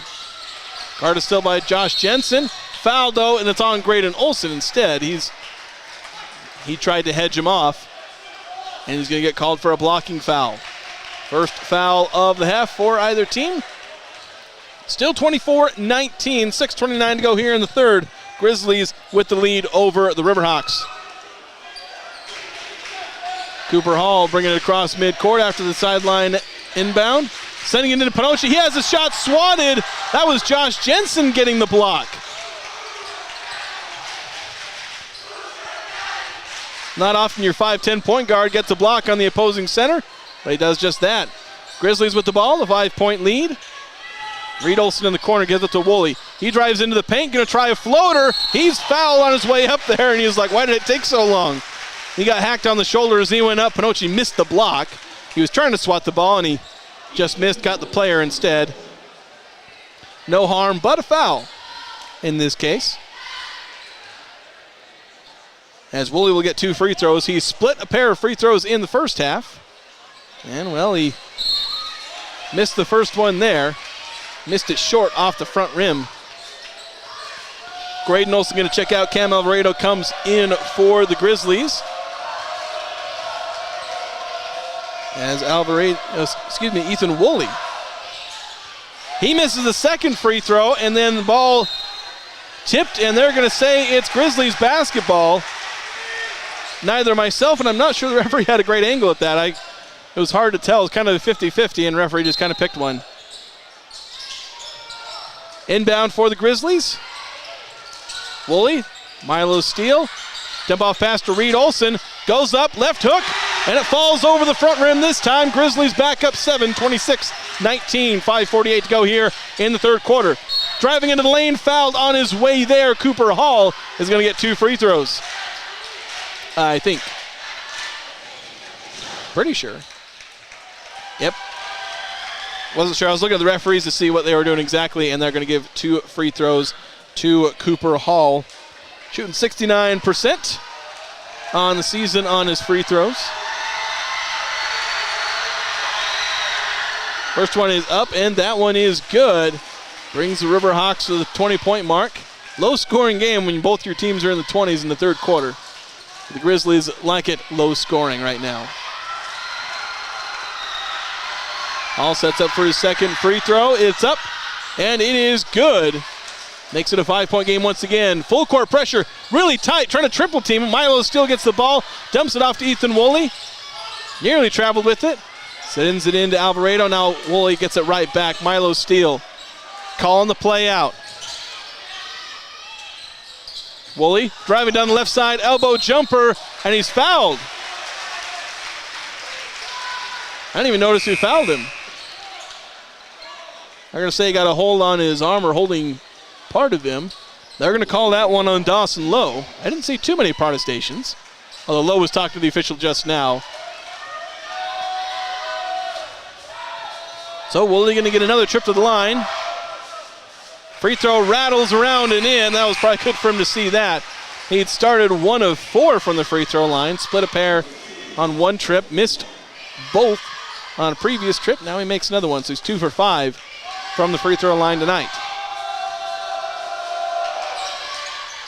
Guarded still by Josh Jensen. Foul, though, and it's on Graydon Olson instead. He tried to hedge him off, and he's going to get called for a blocking foul. First foul of the half for either team. Still 24-19, 6:29 to go here in the third. Grizzlies with the lead over the Riverhawks. Cooper Hall bringing it across midcourt after the sideline inbound. Sending it into Panocha. He has a shot swatted. That was Josh Jensen getting the block. Not often your 5'10" point guard gets a block on the opposing center, but he does just that. Grizzlies with the ball, the 5-point lead. Reed Olson in the corner gives it to Woolley. He drives into the paint, going to try a floater. He's fouled on his way up there, and he was like, why did it take so long? He got hacked on the shoulder as he went up. Panocha missed the block. He was trying to swat the ball, and he just missed, got the player instead. No harm, but a foul in this case. As Woolley will get 2 free throws. He split a pair of free throws in the first half. And, well, he missed the first one there. Missed it short off the front rim. Graydon Olson going to check out. Cam Alvarado comes in for the Grizzlies. As Ethan Woolley. He misses the second free throw, and then the ball tipped, and they're going to say it's Grizzlies basketball. Neither myself, and I'm not sure the referee had a great angle at that. It was hard to tell. It was kind of a 50-50, and the referee just kind of picked one. Inbound for the Grizzlies. Woolley, Milo steal. Dump off pass to Reed Olson. Goes up, left hook, and it falls over the front rim this time. Grizzlies back up 7, 26-19, 5:48 to go here in the third quarter. Driving into the lane, fouled on his way there. Cooper Hall is going to get 2 free throws. I think. Pretty sure. Yep. Wasn't sure. I was looking at the referees to see what they were doing exactly, and they're going to give 2 free throws to Cooper Hall. Shooting 69% on the season on his free throws. First one is up, and that one is good. Brings the Riverhawks to the 20-point mark. Low-scoring game when both your teams are in the 20s in the third quarter. The Grizzlies like it low-scoring right now. Hall sets up for his second free throw. It's up, and it is good. Makes it a 5-point game once again. Full court pressure, really tight, trying to triple team. Milo still gets the ball, dumps it off to Ethan Woolley. Nearly traveled with it. Sends it into Alvarado. Now Woolley gets it right back. Milo steal. Calling the play out. Woolley driving down the left side, elbow jumper, and he's fouled. I didn't even notice who fouled him. They're going to say he got a hold on his arm or holding part of him. They're going to call that one on Dawson Lowe. I didn't see too many protestations, although Lowe was talking to the official just now. So Woolley going to get another trip to the line. Free throw rattles around and in. That was probably good for him to see that. He'd started 1 of 4 from the free throw line. Split a pair on one trip. Missed both on a previous trip. Now he makes another one. So he's 2 for 5 from the free throw line tonight.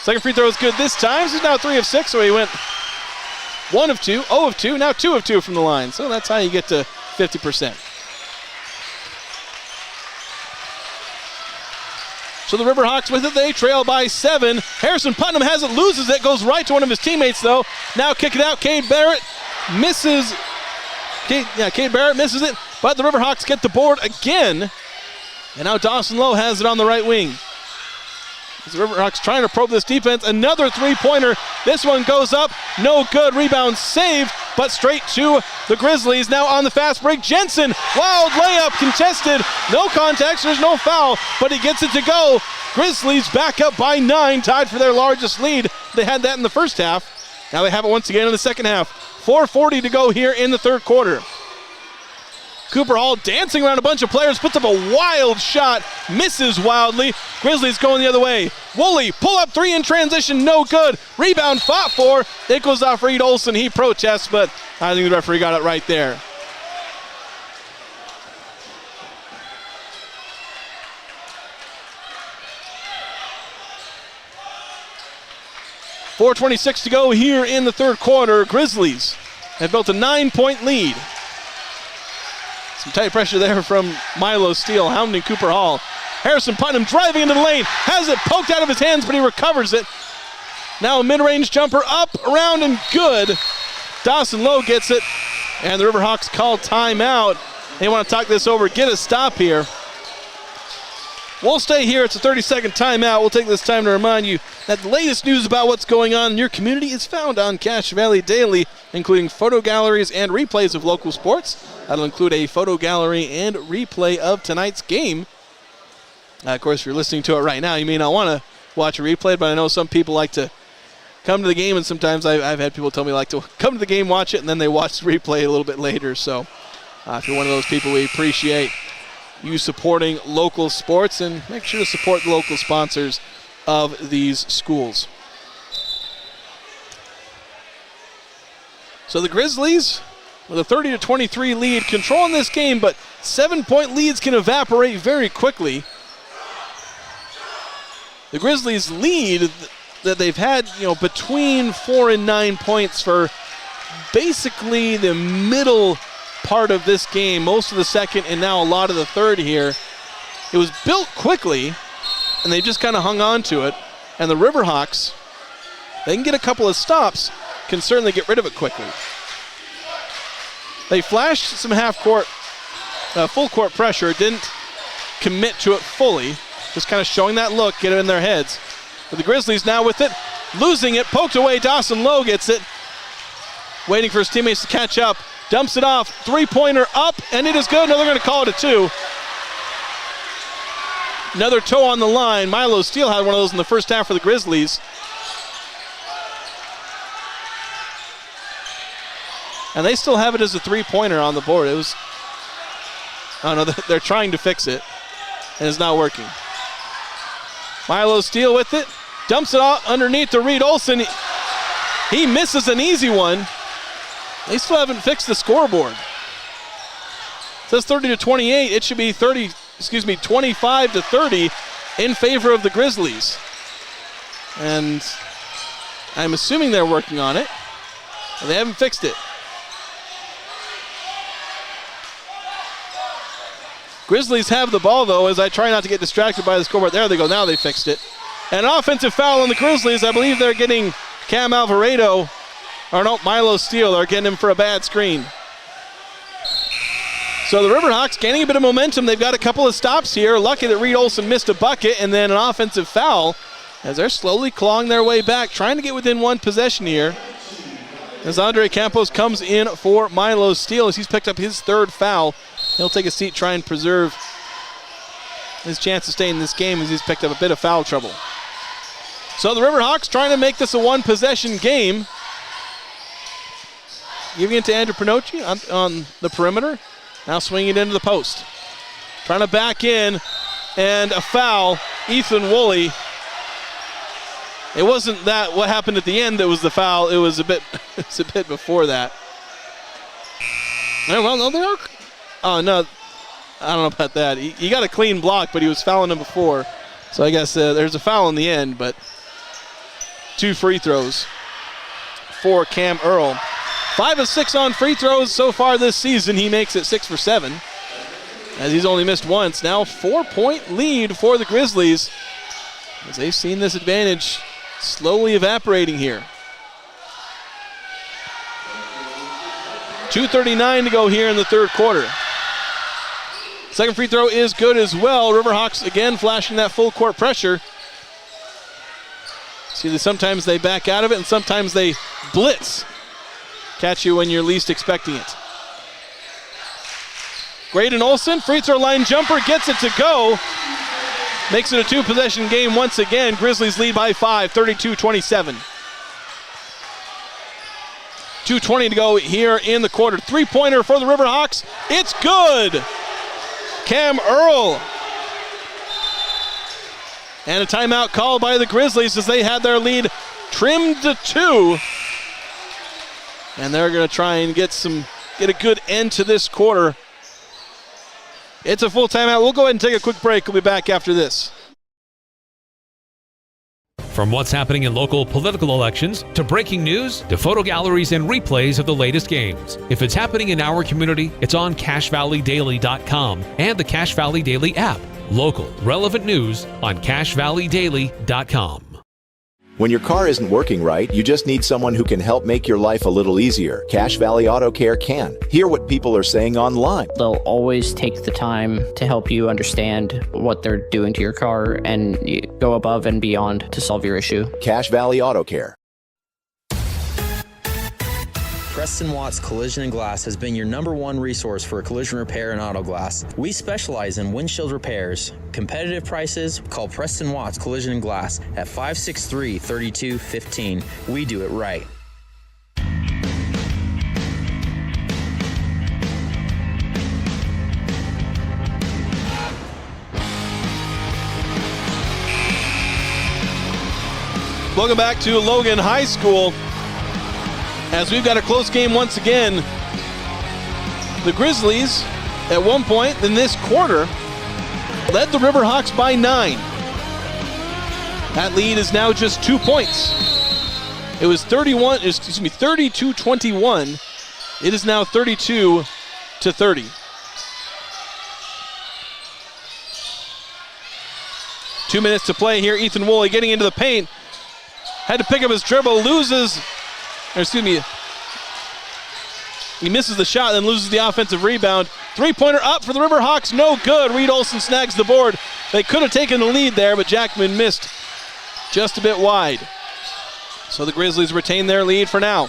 Second free throw is good this time. So he's now 3 of 6. So he went 1 of 2, 0 of 2, now 2 of 2 from the line. So that's how you get to 50%. So the Riverhawks with it, they trail by 7. Harrison Putnam has it, loses it, goes right to one of his teammates though. Now kick it out, Cade Barrett misses. Cade Barrett misses it, but the Riverhawks get the board again. And now Dawson Lowe has it on the right wing. As the Riverhawks trying to probe this defense. Another three-pointer. This one goes up. No good. Rebound saved, but straight to the Grizzlies. Now on the fast break. Jensen. Wild layup contested. No contact. There's no foul, but he gets it to go. Grizzlies back up by 9, tied for their largest lead. They had that in the first half. Now they have it once again in the second half. 4:40 to go here in the third quarter. Cooper Hall dancing around a bunch of players, puts up a wild shot, misses wildly. Grizzlies going the other way. Woolley, pull up three in transition, no good. Rebound fought for. It goes off Reed Olson. He protests, but I think the referee got it right there. .426 to go here in the third quarter. Grizzlies have built a 9-point lead. Some tight pressure there from Milo Steele, hounding Cooper Hall. Harrison Putnam driving into the lane, has it poked out of his hands, but he recovers it. Now a mid-range jumper up, around, and good. Dawson Lowe gets it, and the Riverhawks call timeout. They want to talk this over, get a stop here. We'll stay here. It's a 30-second timeout. We'll take this time to remind you that the latest news about what's going on in your community is found on Cache Valley Daily, including photo galleries and replays of local sports. That'll include a photo gallery and replay of tonight's game. Of course, if you're listening to it right now, you may not want to watch a replay, but I know some people like to come to the game, and sometimes I've had people tell me like to come to the game, watch it, and then they watch the replay a little bit later. So if you're one of those people, we appreciate you supporting local sports, and make sure to support the local sponsors of these schools. So the Grizzlies with a 30-23 lead, controlling this game, but 7-point leads can evaporate very quickly. The Grizzlies lead that they've had, between 4 and 9 points for basically the middle part of this game, most of the second and now a lot of the third here. It was built quickly, and they just kind of hung on to it. And the Riverhawks, they can get a couple of stops, can certainly get rid of it quickly. They flashed some half-court, full-court pressure, didn't commit to it fully, just kind of showing that look, get it in their heads. But the Grizzlies now with it, losing it, poked away, Dawson Lowe gets it, waiting for his teammates to catch up. Dumps it off, three-pointer up, and it is good. No, they're going to call it a 2. Another toe on the line. Milo Steele had one of those in the first half for the Grizzlies. And they still have it as a three-pointer on the board. It was, I don't know, they're trying to fix it, and it's not working. Milo Steele with it, dumps it out underneath to Reed Olson. He misses an easy one. They still haven't fixed the scoreboard. It says 30-28. It should be 25-30 in favor of the Grizzlies. And I'm assuming they're working on it. They haven't fixed it. Grizzlies have the ball, though, as I try not to get distracted by the scoreboard. There they go. Now they fixed it. An offensive foul on the Grizzlies. I believe they're getting Cam Alvarado. Or no, Milo Steele. They're getting him for a bad screen. So the Riverhawks gaining a bit of momentum. They've got a couple of stops here. Lucky that Reed Olson missed a bucket, and then an offensive foul as they're slowly clawing their way back, trying to get within one possession here. As Andre Campos comes in for Milo Steele as he's picked up his third foul. He'll take a seat, try and preserve his chance to stay in this game as he's picked up a bit of foul trouble. So the Riverhawks trying to make this a one-possession game. Giving it to Andrew Pernocchi on the perimeter. Now swinging it into the post. Trying to back in, and a foul. Ethan Woolley. It wasn't that what happened at the end that was the foul. It was a bit before that. Well, no, they are. Oh, no. I don't know about that. He got a clean block, but he was fouling him before. So I guess there's a foul in the end, but 2 free throws for Cam Earl. 5 of 6 on free throws so far this season. He makes it 6 for 7, as he's only missed once. Now 4-point lead for the Grizzlies, as they've seen this advantage slowly evaporating here. 2:39 to go here in the third quarter. It's Second free throw is good as well. Riverhawks again flashing that full court pressure. See that sometimes they back out of it and sometimes they blitz. Catch you when you're least expecting it. Graydon Olson, free throw line jumper, gets it to go. Makes it a two-possession game once again. Grizzlies lead by 5, 32-27. 2:20 to go here in the quarter. Three-pointer for the Riverhawks. It's good. Cam Earl. And a timeout called by the Grizzlies as they had their lead trimmed to 2. And they're going to try and get a good end to this quarter. It's a full timeout. We'll go ahead and take a quick break. We'll be back after this. From what's happening in local political elections, to breaking news, to photo galleries and replays of the latest games. If it's happening in our community, it's on CashValleyDaily.com and the Cache Valley Daily app. Local, relevant news on CashValleyDaily.com. When your car isn't working right, you just need someone who can help make your life a little easier. Cache Valley Auto Care can. Hear what people are saying online. They'll always take the time to help you understand what they're doing to your car and go above and beyond to solve your issue. Cache Valley Auto Care. Preston Watts Collision and Glass has been your #1 resource for collision repair and auto glass. We specialize in windshield repairs. Competitive prices, call Preston Watts Collision and Glass at 563-3215. We do it right. Welcome back to Logan High School. As we've got a close game once again. The Grizzlies, at one point in this quarter, led the Riverhawks by 9. That lead is now just 2 points. It was 32-21. It is now 32-30. Two minutes to play here. Ethan Woolley getting into the paint. Had to pick up his dribble, he misses the shot, then loses the offensive rebound. Three-pointer up for the Riverhawks, no good. Reed Olson snags the board. They could have taken the lead there, but Jackman missed just a bit wide. So the Grizzlies retain their lead for now.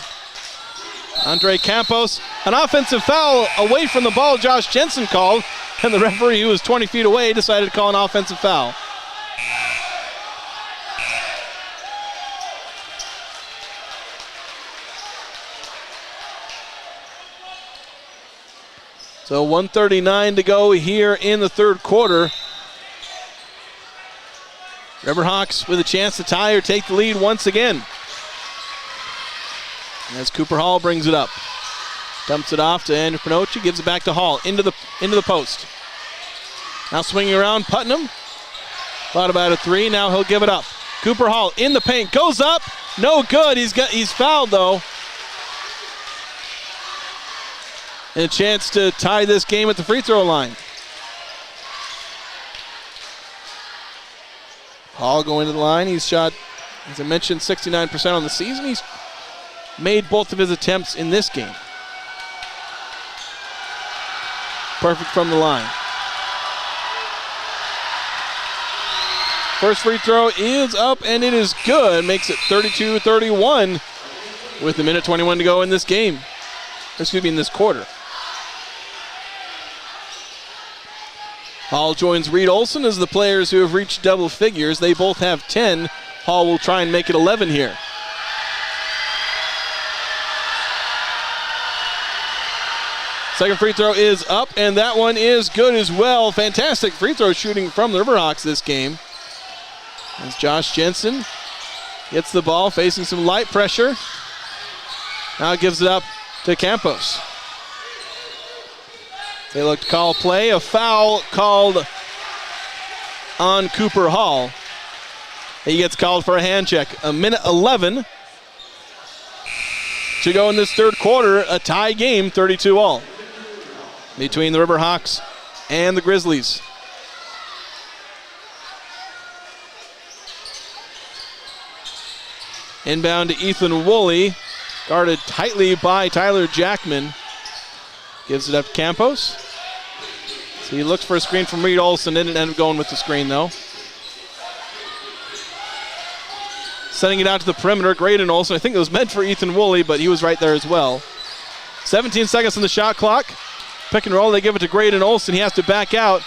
Andre Campos, an offensive foul away from the ball. Josh Jensen called, and the referee, who was 20 feet away, decided to call an offensive foul. So 1:39 to go here in the third quarter. Riverhawks with a chance to tie or take the lead once again. As Cooper Hall brings it up. Dumps it off to Andrew Pinocci, gives it back to Hall, into the post. Now swinging around, Putnam. Thought about a three, now he'll give it up. Cooper Hall in the paint, goes up, no good, he's fouled though. And a chance to tie this game at the free throw line. Hall going to the line. He's shot, as I mentioned, 69% on the season. He's made both of his attempts in this game. Perfect from the line. First free throw is up and it is good. Makes it 32-31 with a minute 21 to go in this game. In this quarter. Hall joins Reed Olson as the players who have reached double figures. They both have 10. Hall will try and make it 11 here. Second free throw is up, and that one is good as well. Fantastic free throw shooting from the Riverhawks this game. As Josh Jensen gets the ball, facing some light pressure. Now gives it up to Campos. They look to call play. A foul called on Cooper Hall. He gets called for a hand check. A minute 11 to go in this third quarter. A tie game, 32-all. Between the Riverhawks and the Grizzlies. Inbound to Ethan Woolley. Guarded tightly by Tyler Jackman. Gives it up to Campos. So he looked for a screen from Reed Olson, didn't end up going with the screen though. Sending it out to the perimeter, Graydon Olson. I think it was meant for Ethan Woolley, but he was right there as well. 17 seconds on the shot clock. Pick and roll, they give it to Graydon Olson. He has to back out.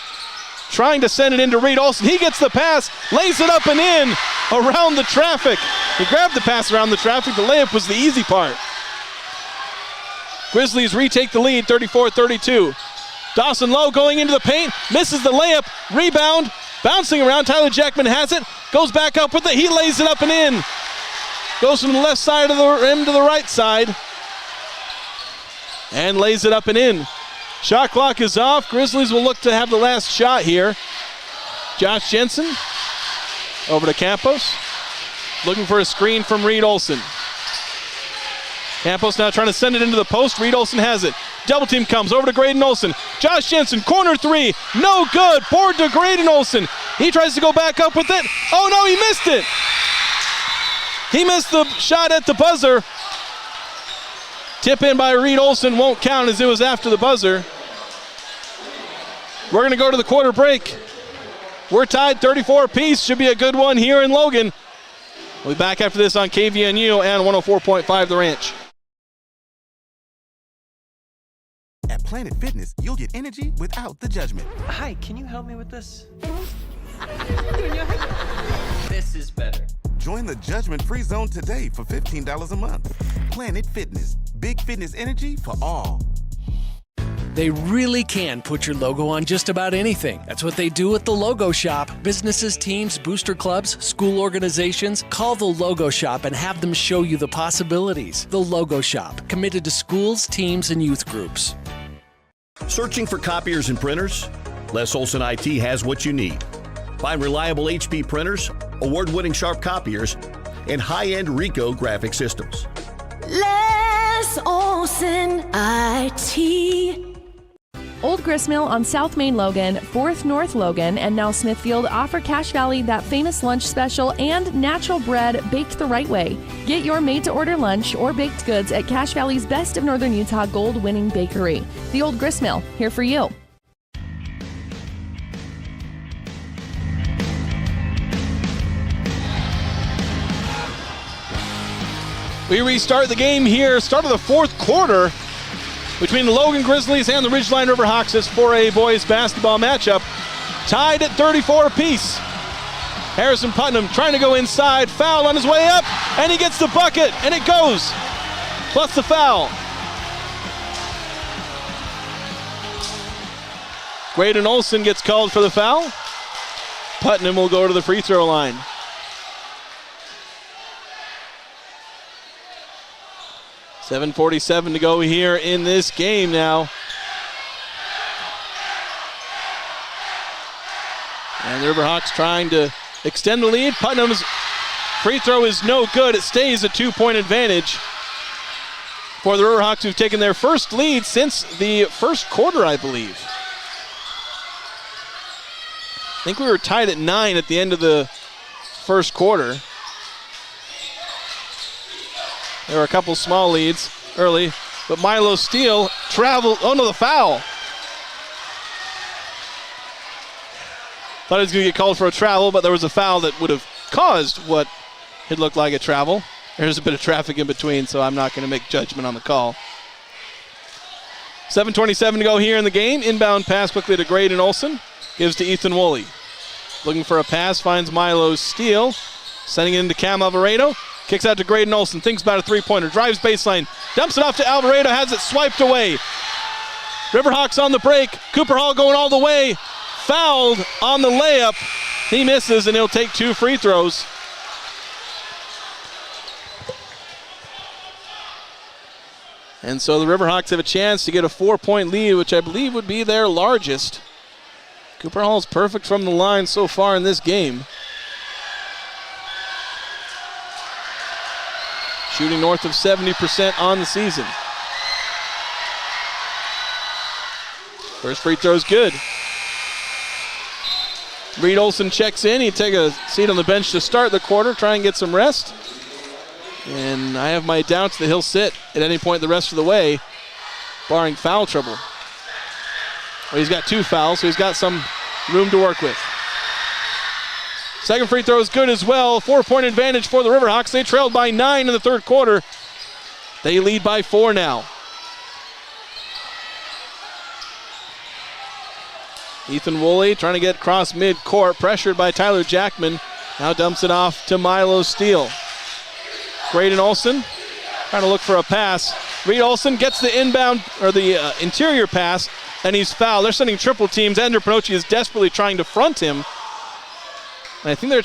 Trying to send it into Reed Olson. He gets the pass, lays it up and in around the traffic. He grabbed the pass around the traffic. The layup was the easy part. Grizzlies retake the lead, 34-32. Dawson Lowe going into the paint, misses the layup, rebound, bouncing around. Tyler Jackman has it, goes back up with it. He lays it up and in. Goes from the left side of the rim to the right side and lays it up and in. Shot clock is off. Grizzlies will look to have the last shot here. Josh Jensen over to Campos. Looking for a screen from Reed Olson. Campos now trying to send it into the post. Reed Olson has it. Double team comes over to Graydon Olson. Josh Jensen, corner three. No good. Board to Graydon Olson. He tries to go back up with it. Oh no, he missed it. He missed the shot at the buzzer. Tip in by Reed Olson won't count as it was after the buzzer. We're going to go to the quarter break. We're tied 34 apiece. Should be a good one here in Logan. We'll be back after this on KVNU and 104.5 The Ranch. At Planet Fitness, you'll get energy without the judgment. Hi, can you help me with this? This is better. Join the judgment-free zone today for $15 a month. Planet Fitness, big fitness energy for all. They really can put your logo on just about anything. That's what they do at the Logo Shop. Businesses, teams, booster clubs, school organizations. Call the Logo Shop and have them show you the possibilities. The Logo Shop, committed to schools, teams, and youth groups. Searching for copiers and printers? Les Olson IT has what you need. Find reliable HP printers, award-winning sharp copiers, and high-end Ricoh graphic systems. Les Olson IT. Old Gristmill on South Main Logan, 4th North Logan, and now Smithfield offer Cache Valley that famous lunch special and natural bread baked the right way. Get your made-to-order lunch or baked goods at Cache Valley's Best of Northern Utah gold-winning bakery. The Old Gristmill, here for you. We restart the game here, start of the fourth quarter between the Logan Grizzlies and the Ridgeline Riverhawks. This 4A boys basketball matchup tied at 34 apiece. Harrison Putnam trying to go inside, foul on his way up, and he gets the bucket, and it goes, plus the foul. Graydon Olson gets called for the foul. Putnam will go to the free throw line. .47 to go here in this game now. And the Riverhawks trying to extend the lead. Putnam's free throw is no good. It stays a 2-point advantage for the Riverhawks, who've taken their first lead since the first quarter, I believe. I think we were tied at 9 at the end of the first quarter. There were a couple small leads early, but Milo Steele traveled. Oh no, the foul. Thought he was going to get called for a travel, but there was a foul that would have caused what it looked like a travel. There's a bit of traffic in between, so I'm not going to make judgment on the call. 7:27 to go here in the game. Inbound pass quickly to Graydon Olson. Gives to Ethan Woolley. Looking for a pass, finds Milo Steele. Sending it into Cam Alvarado. Kicks out to Graydon Olson, thinks about a three-pointer, drives baseline, dumps it off to Alvarado, has it swiped away. Riverhawks on the break, Cooper Hall going all the way, fouled on the layup. He misses and he'll take 2 free throws. And so the Riverhawks have a chance to get a 4-point lead, which I believe would be their largest. Cooper Hall's perfect from the line so far in this game. Shooting north of 70% on the season. First free throw's good. Reed Olson checks in. He'd take a seat on the bench to start the quarter, try and get some rest. And I have my doubts that he'll sit at any point the rest of the way, barring foul trouble. Well, he's got 2 fouls, so he's got some room to work with. Second free throw is good as well. 4-point advantage for the Riverhawks. They trailed by 9 in the third quarter. They lead by 4 now. Ethan Woolley trying to get across midcourt, pressured by Tyler Jackman. Now dumps it off to Milo Steele. Graydon Olson trying to look for a pass. Reed Olson gets the inbound, or the interior pass, and he's fouled. They're sending triple teams. Andrew Pinocchi is desperately trying to front him. And I think they're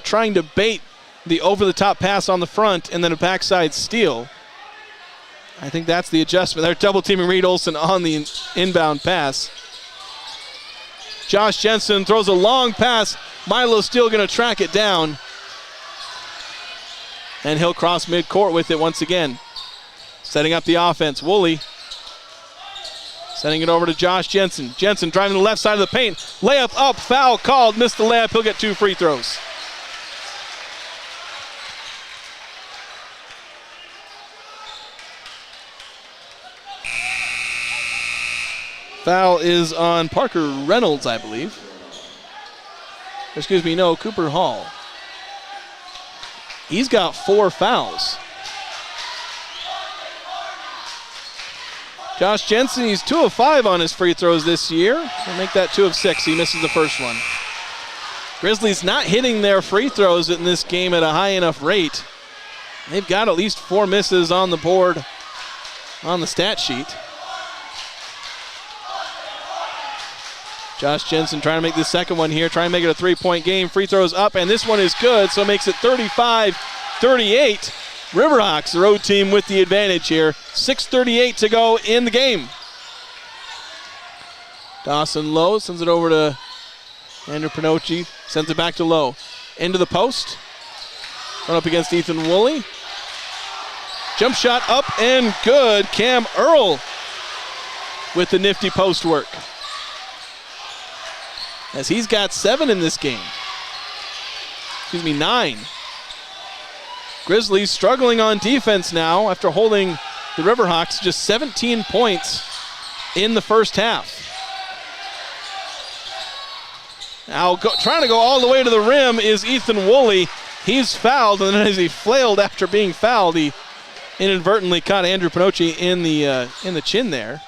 trying to bait the over-the-top pass on the front and then a backside steal. I think that's the adjustment. They're double-teaming Reed Olson on the inbound pass. Josh Jensen throws a long pass. Milo Steele going to track it down. And he'll cross midcourt with it once again. Setting up the offense. Woolley sending it over to Josh Jensen. Jensen driving the left side of the paint. Layup up, foul called. Missed the layup. He'll get 2 free throws. Foul is on Parker Reynolds, I believe. Excuse me, no, Cooper Hall. He's got 4 fouls. Josh Jensen, he's 2 of 5 on his free throws this year. He'll make that 2 of 6. He misses the first one. Grizzlies not hitting their free throws in this game at a high enough rate. They've got at least 4 misses on the board on the stat sheet. Josh Jensen trying to make the second one here, trying to make it a 3-point game. Free throws up, and this one is good, so it makes it 35-38. Riverhawks, the road team, with the advantage here. 6:38 to go in the game. Dawson Lowe sends it over to Andrew Pinocchi, sends it back to Lowe. Into the post. Run up against Ethan Woolley. Jump shot up and good. Cam Earl with the nifty post work, as he's got 7 in this game. 9. Grizzlies struggling on defense now after holding the Riverhawks just 17 points in the first half. Now trying to go all the way to the rim is Ethan Woolley. He's fouled, and then as he flailed after being fouled, he inadvertently caught Andrew Pinocchi in the chin there.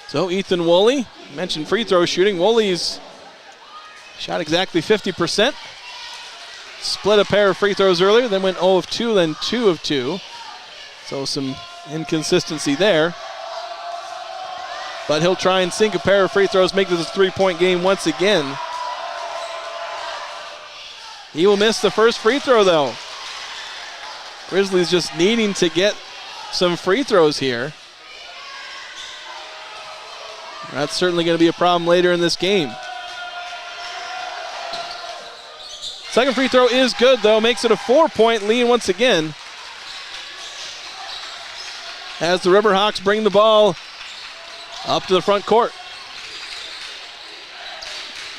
So Ethan Woolley, mentioned free throw shooting. Woolley's shot exactly 50%. Split a pair of free throws earlier, then went 0 of 2, then 2 of 2. So some inconsistency there. But he'll try and sink a pair of free throws, make this a 3-point game once again. He will miss the first free throw though. Grizzlies just needing to get some free throws here. That's certainly going to be a problem later in this game. Second free throw is good, though. Makes it a 4-point lead once again, as the Riverhawks bring the ball up to the front court.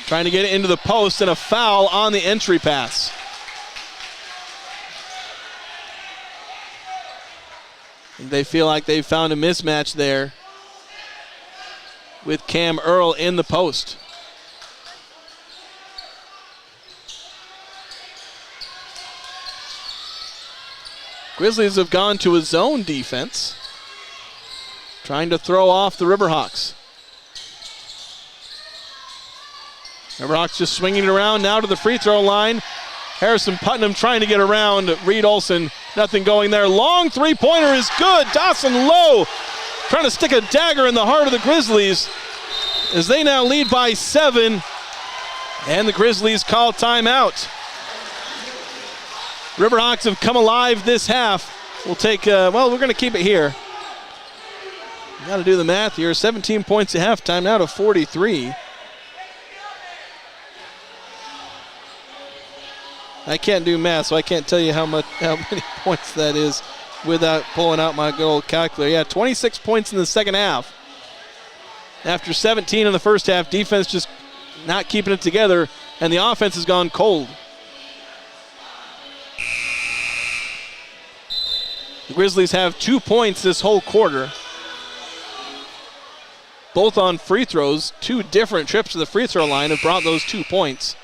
Trying to get it into the post, and a foul on the entry pass. They feel like they've found a mismatch there with Cam Earl in the post. Grizzlies have gone to a zone defense, trying to throw off the Riverhawks. Riverhawks just swinging it around now to the free throw line. Harrison Putnam trying to get around Reed Olson. Nothing going there. Long 3-pointer is good. Dawson Lowe trying to stick a dagger in the heart of the Grizzlies, as they now lead by 7, and the Grizzlies call timeout. Riverhawks have come alive this half. We'll take, we're going to keep it here. Got to do the math here. 17 points at halftime, now to 43. I can't do math, so I can't tell you how many points that is without pulling out my good old calculator. Yeah, 26 points in the second half. After 17 in the first half, defense just not keeping it together, and the offense has gone cold. The Grizzlies have 2 points this whole quarter. both on free throws. 2 different trips to the free throw line have brought those 2 points.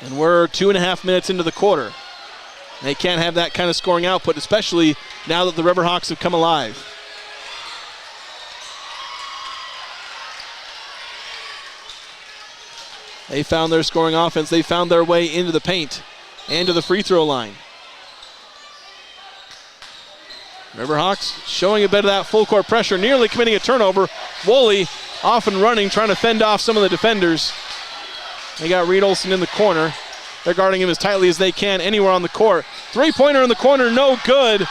And we're 2.5 minutes into the quarter. They can't have that kind of scoring output, especially now that the Riverhawks have come alive. They found their scoring offense. They found their way into the paint and to the free throw line. Riverhawks showing a bit of that full court pressure, nearly committing a turnover. Woolley off and running, trying to fend off some of the defenders. They got Reed Olson in the corner. They're guarding him as tightly as they can anywhere on the court. 3-pointer in the corner, no good.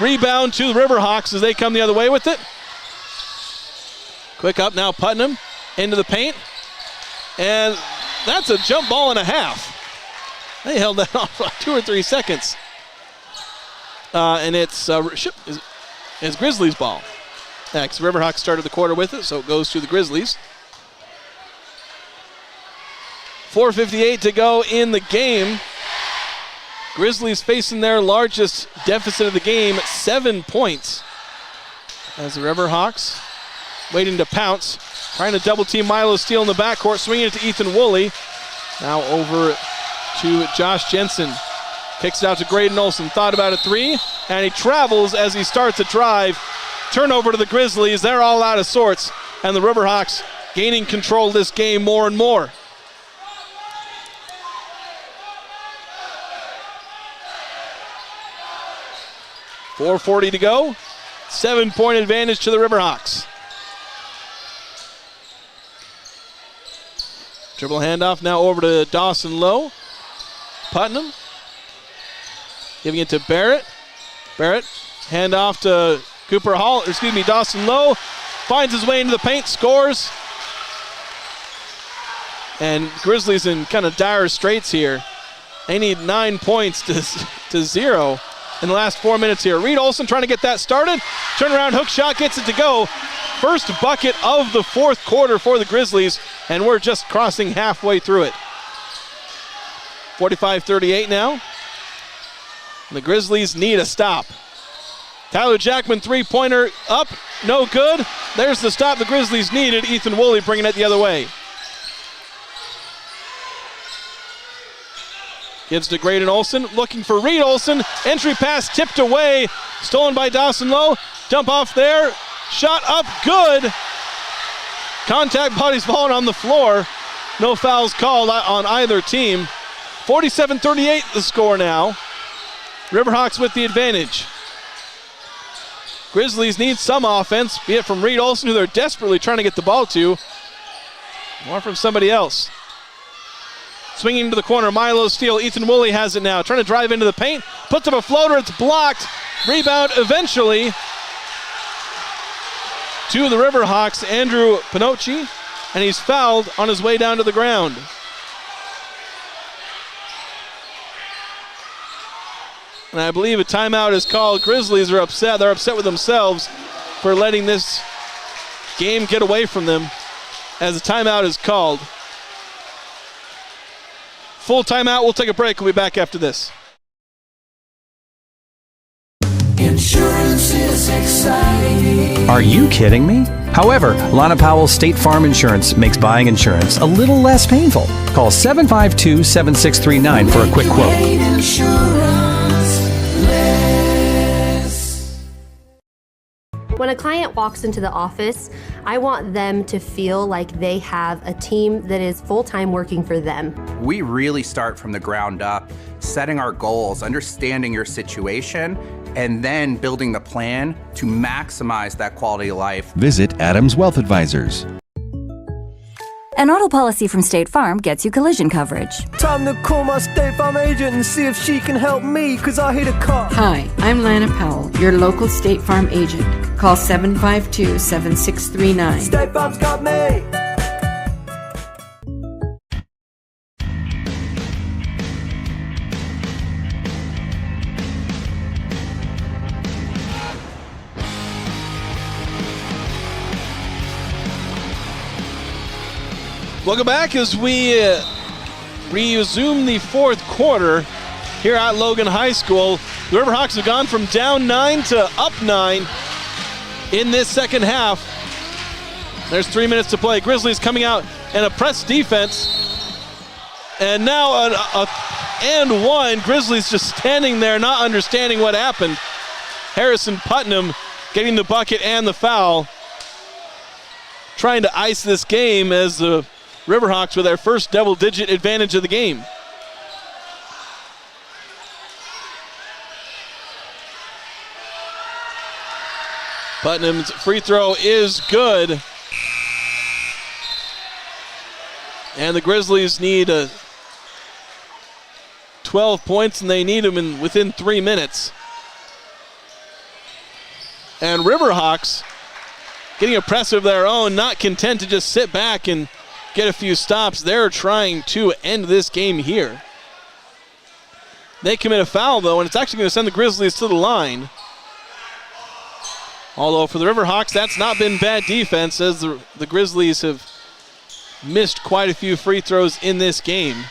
Rebound to the Riverhawks as they come the other way with it. Quick up now, Putnam into the paint. And that's a jump ball and a half. They held that off for 2 or 3 seconds. And it's Grizzlies ball. Yeah, because Riverhawks started the quarter with it, so it goes to the Grizzlies. 4:58 to go in the game. Grizzlies facing their largest deficit of the game, 7 points. As the Riverhawks waiting to pounce, trying to double team Milo Steele in the backcourt, swinging it to Ethan Woolley. Now over to Josh Jensen. Kicks it out to Graydon Olson. Thought about a 3, and he travels as he starts a drive. Turnover to the Grizzlies. They're all out of sorts, and the Riverhawks gaining control of this game more and more. .440 to go. 7-point advantage to the Riverhawks. Dribble handoff now over to Dawson Lowe. Putnam giving it to Barrett. Barrett handoff to Dawson Lowe. Finds his way into the paint, scores. And Grizzlies in kind of dire straits here. They need 9 points to 0 in the last 4 minutes here. Reed Olson trying to get that started. Turnaround hook shot gets it to go. First bucket of the 4th quarter for the Grizzlies, and we're just crossing halfway through it. 45-38 now. The Grizzlies need a stop. Tyler Jackman 3-pointer up, no good. There's the stop the Grizzlies needed. Ethan Woolley bringing it the other way. Gives to Graydon Olson, looking for Reed Olson. Entry pass tipped away, stolen by Dawson Lowe. Dump off there, shot up, good. Contact bodies falling on the floor. No fouls called on either team. 47-38 the score now. Riverhawks with the advantage. Grizzlies need some offense, be it from Reed Olson, who they're desperately trying to get the ball to, or from somebody else. Swinging to the corner, Milo Steele. Ethan Woolley has it now. Trying to drive into the paint. Puts up a floater. It's blocked. Rebound eventually to the Riverhawks, Andrew Pinocchi, and he's fouled on his way down to the ground. And I believe a timeout is called. Grizzlies are upset. They're upset with themselves for letting this game get away from them as a timeout is called. Full timeout. We'll take a break. We'll be back after this. Insurance is exciting. Are you kidding me? However, Lana Powell State Farm Insurance makes buying insurance a little less painful. Call 752-7639 for a quick quote. When a client walks into the office, I want them to feel like they have a team that is full-time working for them. We really start from the ground up, setting our goals, understanding your situation, and then building the plan to maximize that quality of life. Visit Adams Wealth Advisors. An auto policy from State Farm gets you collision coverage. Time to call my State Farm agent and see if she can help me, because I hit a car. Hi, I'm Lana Powell, your local State Farm agent. Call 752-7639. State Farm's got me. Welcome back as we resume the 4th quarter here at Logan High School. The Riverhawks have gone from down 9 to up 9 in this second half. There's 3 minutes to play. Grizzlies coming out in a press defense. And now a and one. Grizzlies just standing there not understanding what happened. Harrison Putnam getting the bucket and the foul. Trying to ice this game as the Riverhawks with their first double-digit advantage of the game. Putnam's free throw is good. And the Grizzlies need 12 points, and they need them within 3 minutes. And Riverhawks getting a press of their own, not content to just sit back and get a few stops. They're trying to end this game here. They commit a foul, though, and it's actually going to send the Grizzlies to the line. Although for the Riverhawks, that's not been bad defense, as the Grizzlies have missed quite a few free throws in this game.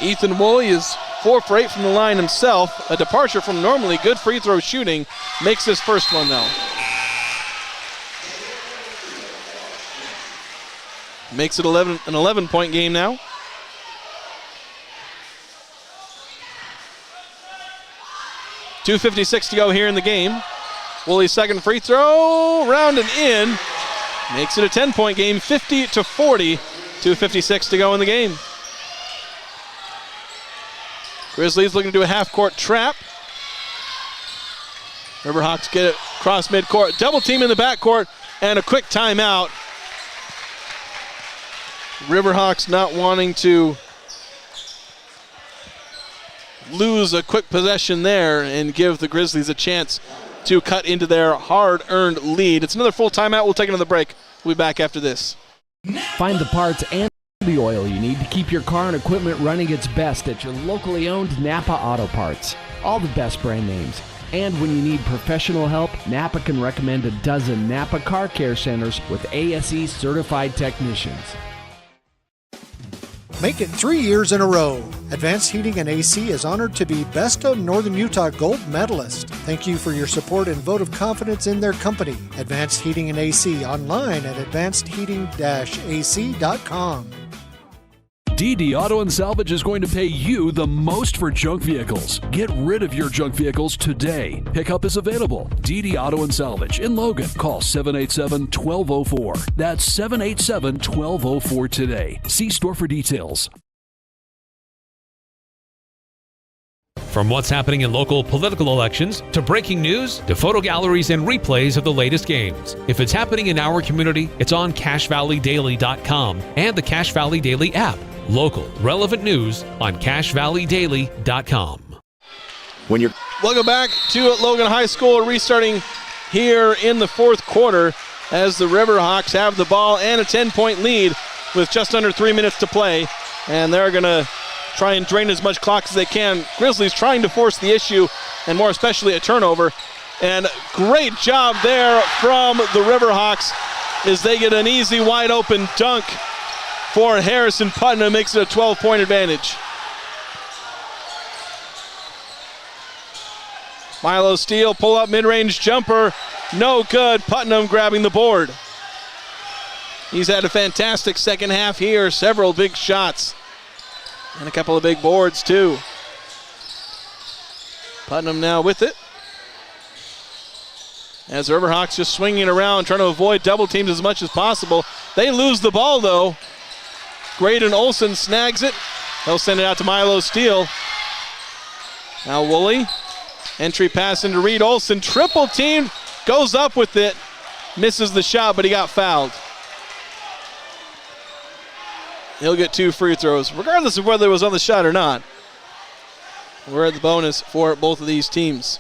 Ethan Woolley is 4 for 8 from the line himself. A departure from normally good free throw shooting. Makes his first one, though. Makes it an 11-point game now. .256 to go here in the game. Woolley's second free throw, round and in. Makes it a 10-point game, 50-40. .256 to go in the game. Grizzlies looking to do a half-court trap. Riverhawks get it across midcourt. Double team in the backcourt and a quick timeout. Riverhawks not wanting to lose a quick possession there and give the Grizzlies a chance to cut into their hard-earned lead. It's another full timeout. We'll take another break. We'll be back after this. Find the parts and the oil you need to keep your car and equipment running its best at your locally owned Napa Auto Parts. All the best brand names. And when you need professional help, Napa can recommend a dozen Napa Car Care Centers with ASE certified technicians. Make it 3 years in a row. Advanced Heating and AC is honored to be Best of Northern Utah Gold Medalist. Thank you for your support and vote of confidence in their company. Advanced Heating and AC, online at advancedheating-ac.com. DD Auto and Salvage is going to pay you the most for junk vehicles. Get rid of your junk vehicles today. Pickup is available. DD Auto and Salvage in Logan. Call 787-1204. That's 787-1204 today. See store for details. From what's happening in local political elections, to breaking news, to photo galleries and replays of the latest games. If it's happening in our community, it's on CashValleyDaily.com and the Cache Valley Daily app. Local, relevant news on CashValleyDaily.com. Welcome back to Logan High School, restarting here in the fourth quarter as the Riverhawks have the ball and a 10-point lead with just under 3 minutes to play. And they're going to try and drain as much clock as they can. Grizzlies trying to force the issue, and more especially a turnover. And great job there from the Riverhawks as they get an easy, wide-open dunk for Harrison Putnam. Makes it a 12-point advantage. Milo Steele, pull-up mid-range jumper. No good. Putnam grabbing the board. He's had a fantastic second half here. Several big shots. And a couple of big boards, too. Putnam now with it. As the Riverhawks just swinging around, trying to avoid double teams as much as possible. They lose the ball, though. Graydon Olson snags it. They'll send it out to Milo Steele. Now Woolley. Entry pass into Reed Olson. Triple teamed. Goes up with it. Misses the shot, but he got fouled. He'll get 2 free throws, regardless of whether it was on the shot or not. We're at the bonus for both of these teams.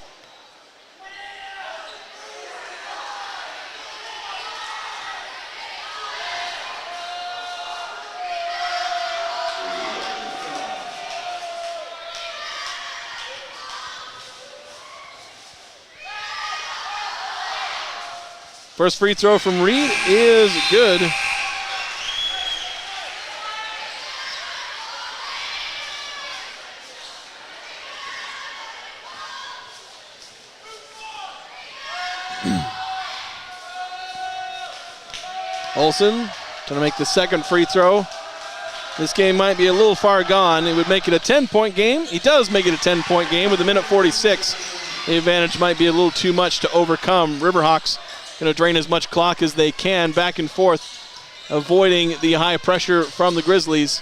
First free throw from Reed is good. Olsen trying to make the second free throw. This game might be a little far gone. It would make it a 10-point game. He does make it a 10-point game with a minute 46. The advantage might be a little too much to overcome. Riverhawks going to drain as much clock as they can, back and forth, avoiding the high pressure from the Grizzlies.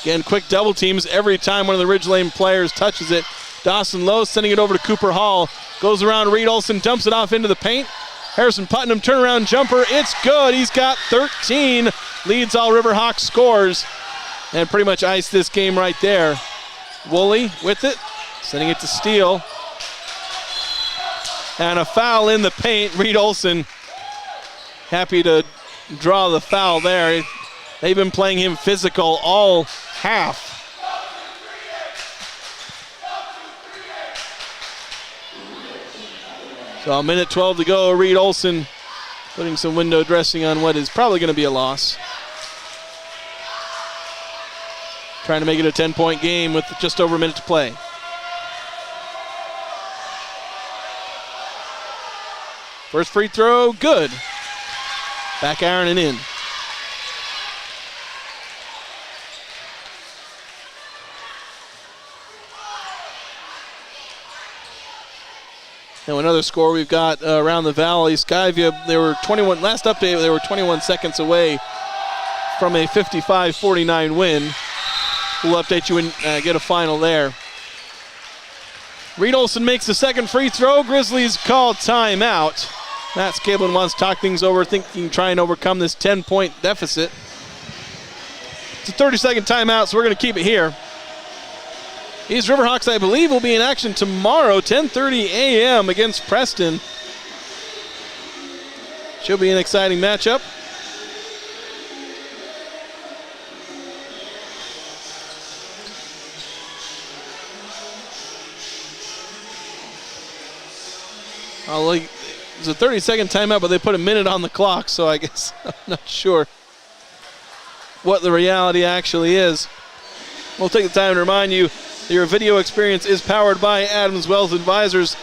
Again, quick double teams every time one of the Ridgeline players touches it. Dawson Lowe sending it over to Cooper Hall. Goes around Reed Olson, dumps it off into the paint. Harrison Putnam, turnaround jumper. It's good. He's got 13. Leads all Riverhawks scores. And pretty much iced this game right there. Woolley with it, sending it to Steele. And a foul in the paint. Reed Olson happy to draw the foul there. They've been playing him physical all half. So a minute 12 to go. Reed Olson putting some window dressing on what is probably going to be a loss. Trying to make it a 10-point game with just over a minute to play. First free throw, good. Back iron and in. Now another score we've got around the valley. Skyview, they were 21, last update they were 21 seconds away from a 55-49 win. We'll update you and get a final there. Reed Olson makes the second free throw. Grizzlies call timeout. Matt Scablin wants to talk things over, thinking try and overcome this 10-point deficit. It's a 30-second timeout, so we're going to keep it here. These Riverhawks, I believe, will be in action tomorrow, 10:30 a.m. against Preston. Should be an exciting matchup. It's a 30-second timeout, but they put a minute on the clock, so I guess I'm not sure what the reality actually is. We'll take the time to remind you your video experience is powered by Adams Wealth Advisors.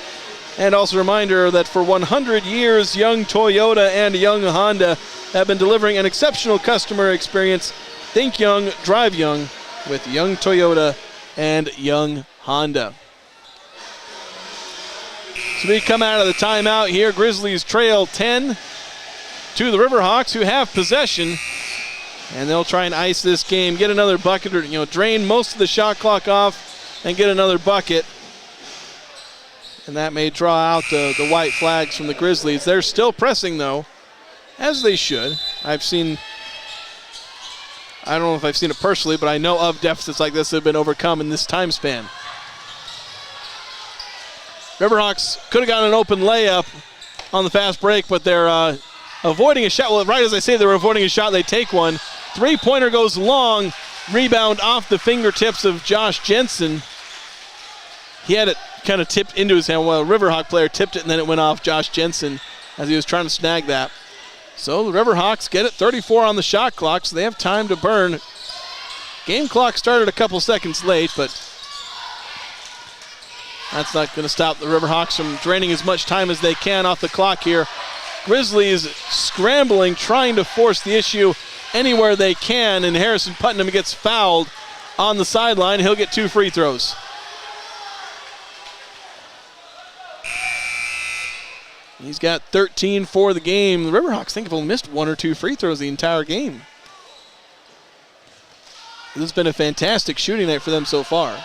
And also a reminder that for 100 years, Young Toyota and Young Honda have been delivering an exceptional customer experience. Think young, drive young with Young Toyota and Young Honda. So we come out of the timeout here. Grizzlies trail 10 to the Riverhawks, who have possession. And they'll try and ice this game, get another bucket, or drain most of the shot clock off and get another bucket. And that may draw out the white flags from the Grizzlies. They're still pressing, though, as they should. I don't know if I've seen it personally, but I know of deficits like this that have been overcome in this time span. Riverhawks could have gotten an open layup on the fast break, but they're avoiding a shot. Well, right as I say they were avoiding a shot, they take one. Three-pointer goes long. Rebound off the fingertips of Josh Jensen. He had it kind of tipped into his hand. Well, a Riverhawk player tipped it, and then it went off Josh Jensen as he was trying to snag that. So the Riverhawks get it, 34 on the shot clock, so they have time to burn. Game clock started a couple seconds late, but that's not going to stop the Riverhawks from draining as much time as they can off the clock here. Grizzlies scrambling, trying to force the issue anywhere they can, and Harrison Putnam gets fouled on the sideline. He'll get 2 free throws. He's got 13 for the game. The Riverhawks think have only missed 1 or 2 free throws the entire game. This has been a fantastic shooting night for them so far.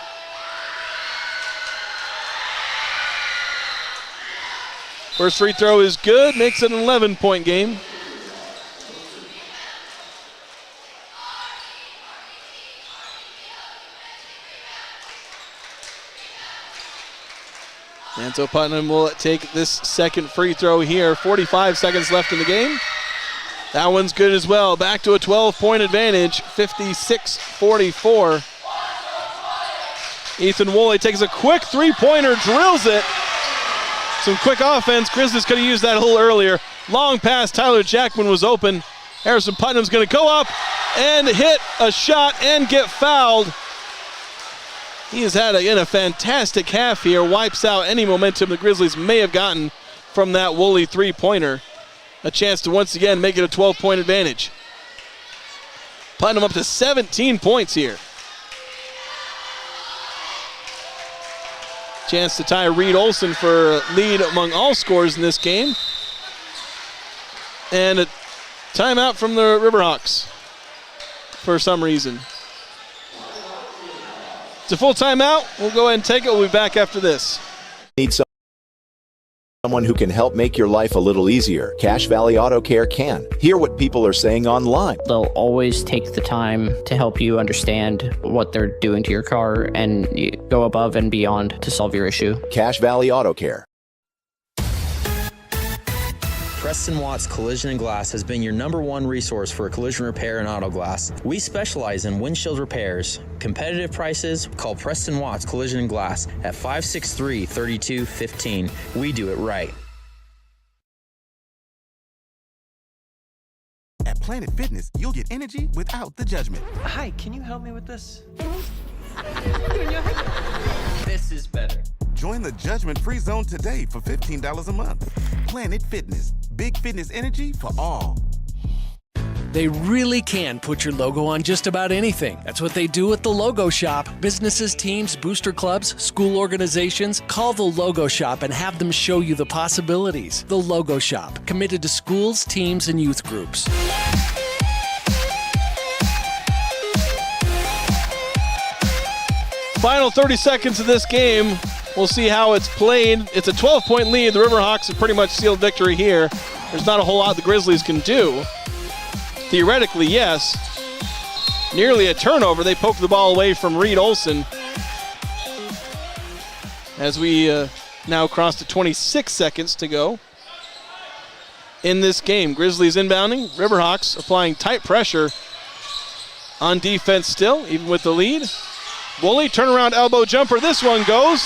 First free throw is good, makes it an 11-point game. And so Putnam will take this second free throw here. 45 seconds left in the game. That one's good as well. Back to a 12-point advantage, 56-44. Ethan Woolley takes a quick three-pointer, drills it. Some quick offense. Grizzlies could have used that a little earlier. Long pass, Tyler Jackman was open. Harrison Putnam's going to go up and hit a shot and get fouled. He has had a fantastic half here. Wipes out any momentum the Grizzlies may have gotten from that Woolley three-pointer. A chance to once again make it a 12-point advantage. Putting them up to 17 points here. Chance to tie Reed Olson for lead among all scorers in this game. And a timeout from the Riverhawks for some reason. It's a full timeout. We'll go ahead and take it. We'll be back after this. Need someone who can help make your life a little easier. Cache Valley Auto Care can. Hear what people are saying online. They'll always take the time to help you understand what they're doing to your car and go above and beyond to solve your issue. Cache Valley Auto Care. Preston Watts Collision and Glass has been your #1 resource for collision repair and auto glass. We specialize in windshield repairs. Competitive prices, call Preston Watts Collision and Glass at 563-3215. We do it right. At Planet Fitness, you'll get energy without the judgment. Hi, can you help me with this? This is better. Join the judgment-free zone today for $15 a month. Planet Fitness, big fitness energy for all. They really can put your logo on just about anything. That's what they do at the Logo Shop. Businesses, teams, booster clubs, school organizations. Call the Logo Shop and have them show you the possibilities. The Logo Shop, committed to schools, teams, and youth groups. Final 30 seconds of this game. We'll see how it's played. It's a 12-point lead. The Riverhawks have pretty much sealed victory here. There's not a whole lot the Grizzlies can do. Theoretically, yes. Nearly a turnover. They poked the ball away from Reed Olson. As we now cross to 26 seconds to go in this game. Grizzlies inbounding. Riverhawks applying tight pressure on defense still, even with the lead. Woolley, turnaround elbow jumper. This one goes.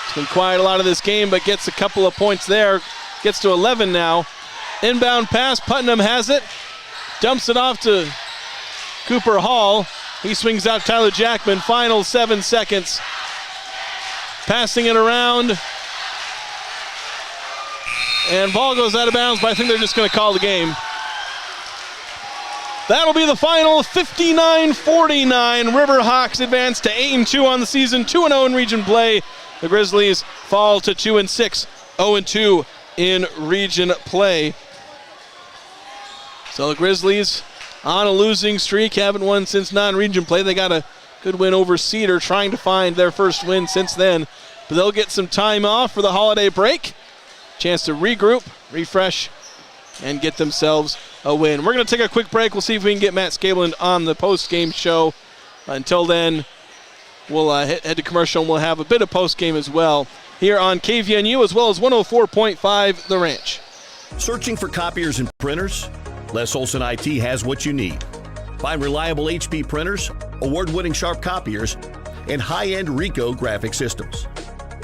It's been quiet a lot of this game, but gets a couple of points there. Gets to 11 now. Inbound pass. Putnam has it. Dumps it off to Cooper Hall. He swings out Tyler Jackman. Final 7 seconds. Passing it around. And ball goes out of bounds, but I think they're just going to call the game. That'll be the final, 59-49. Riverhawks advance to 8-2 on the season, 2-0 in region play. The Grizzlies fall to 2-6, 0-2 in region play. So the Grizzlies on a losing streak, haven't won since non-region play. They got a good win over Cedar, trying to find their first win since then. But they'll get some time off for the holiday break. Chance to regroup, refresh, and get themselves a win. We're going to take a quick break. We'll see if we can get Matt Scaveland on the post-game show. Until then, we'll head to commercial, and we'll have a bit of post-game as well here on KVNU, as well as 104.5 The Ranch. Searching for copiers and printers? Les Olson IT has what you need. Find reliable HP printers, award-winning Sharp copiers, and high-end Ricoh graphic systems.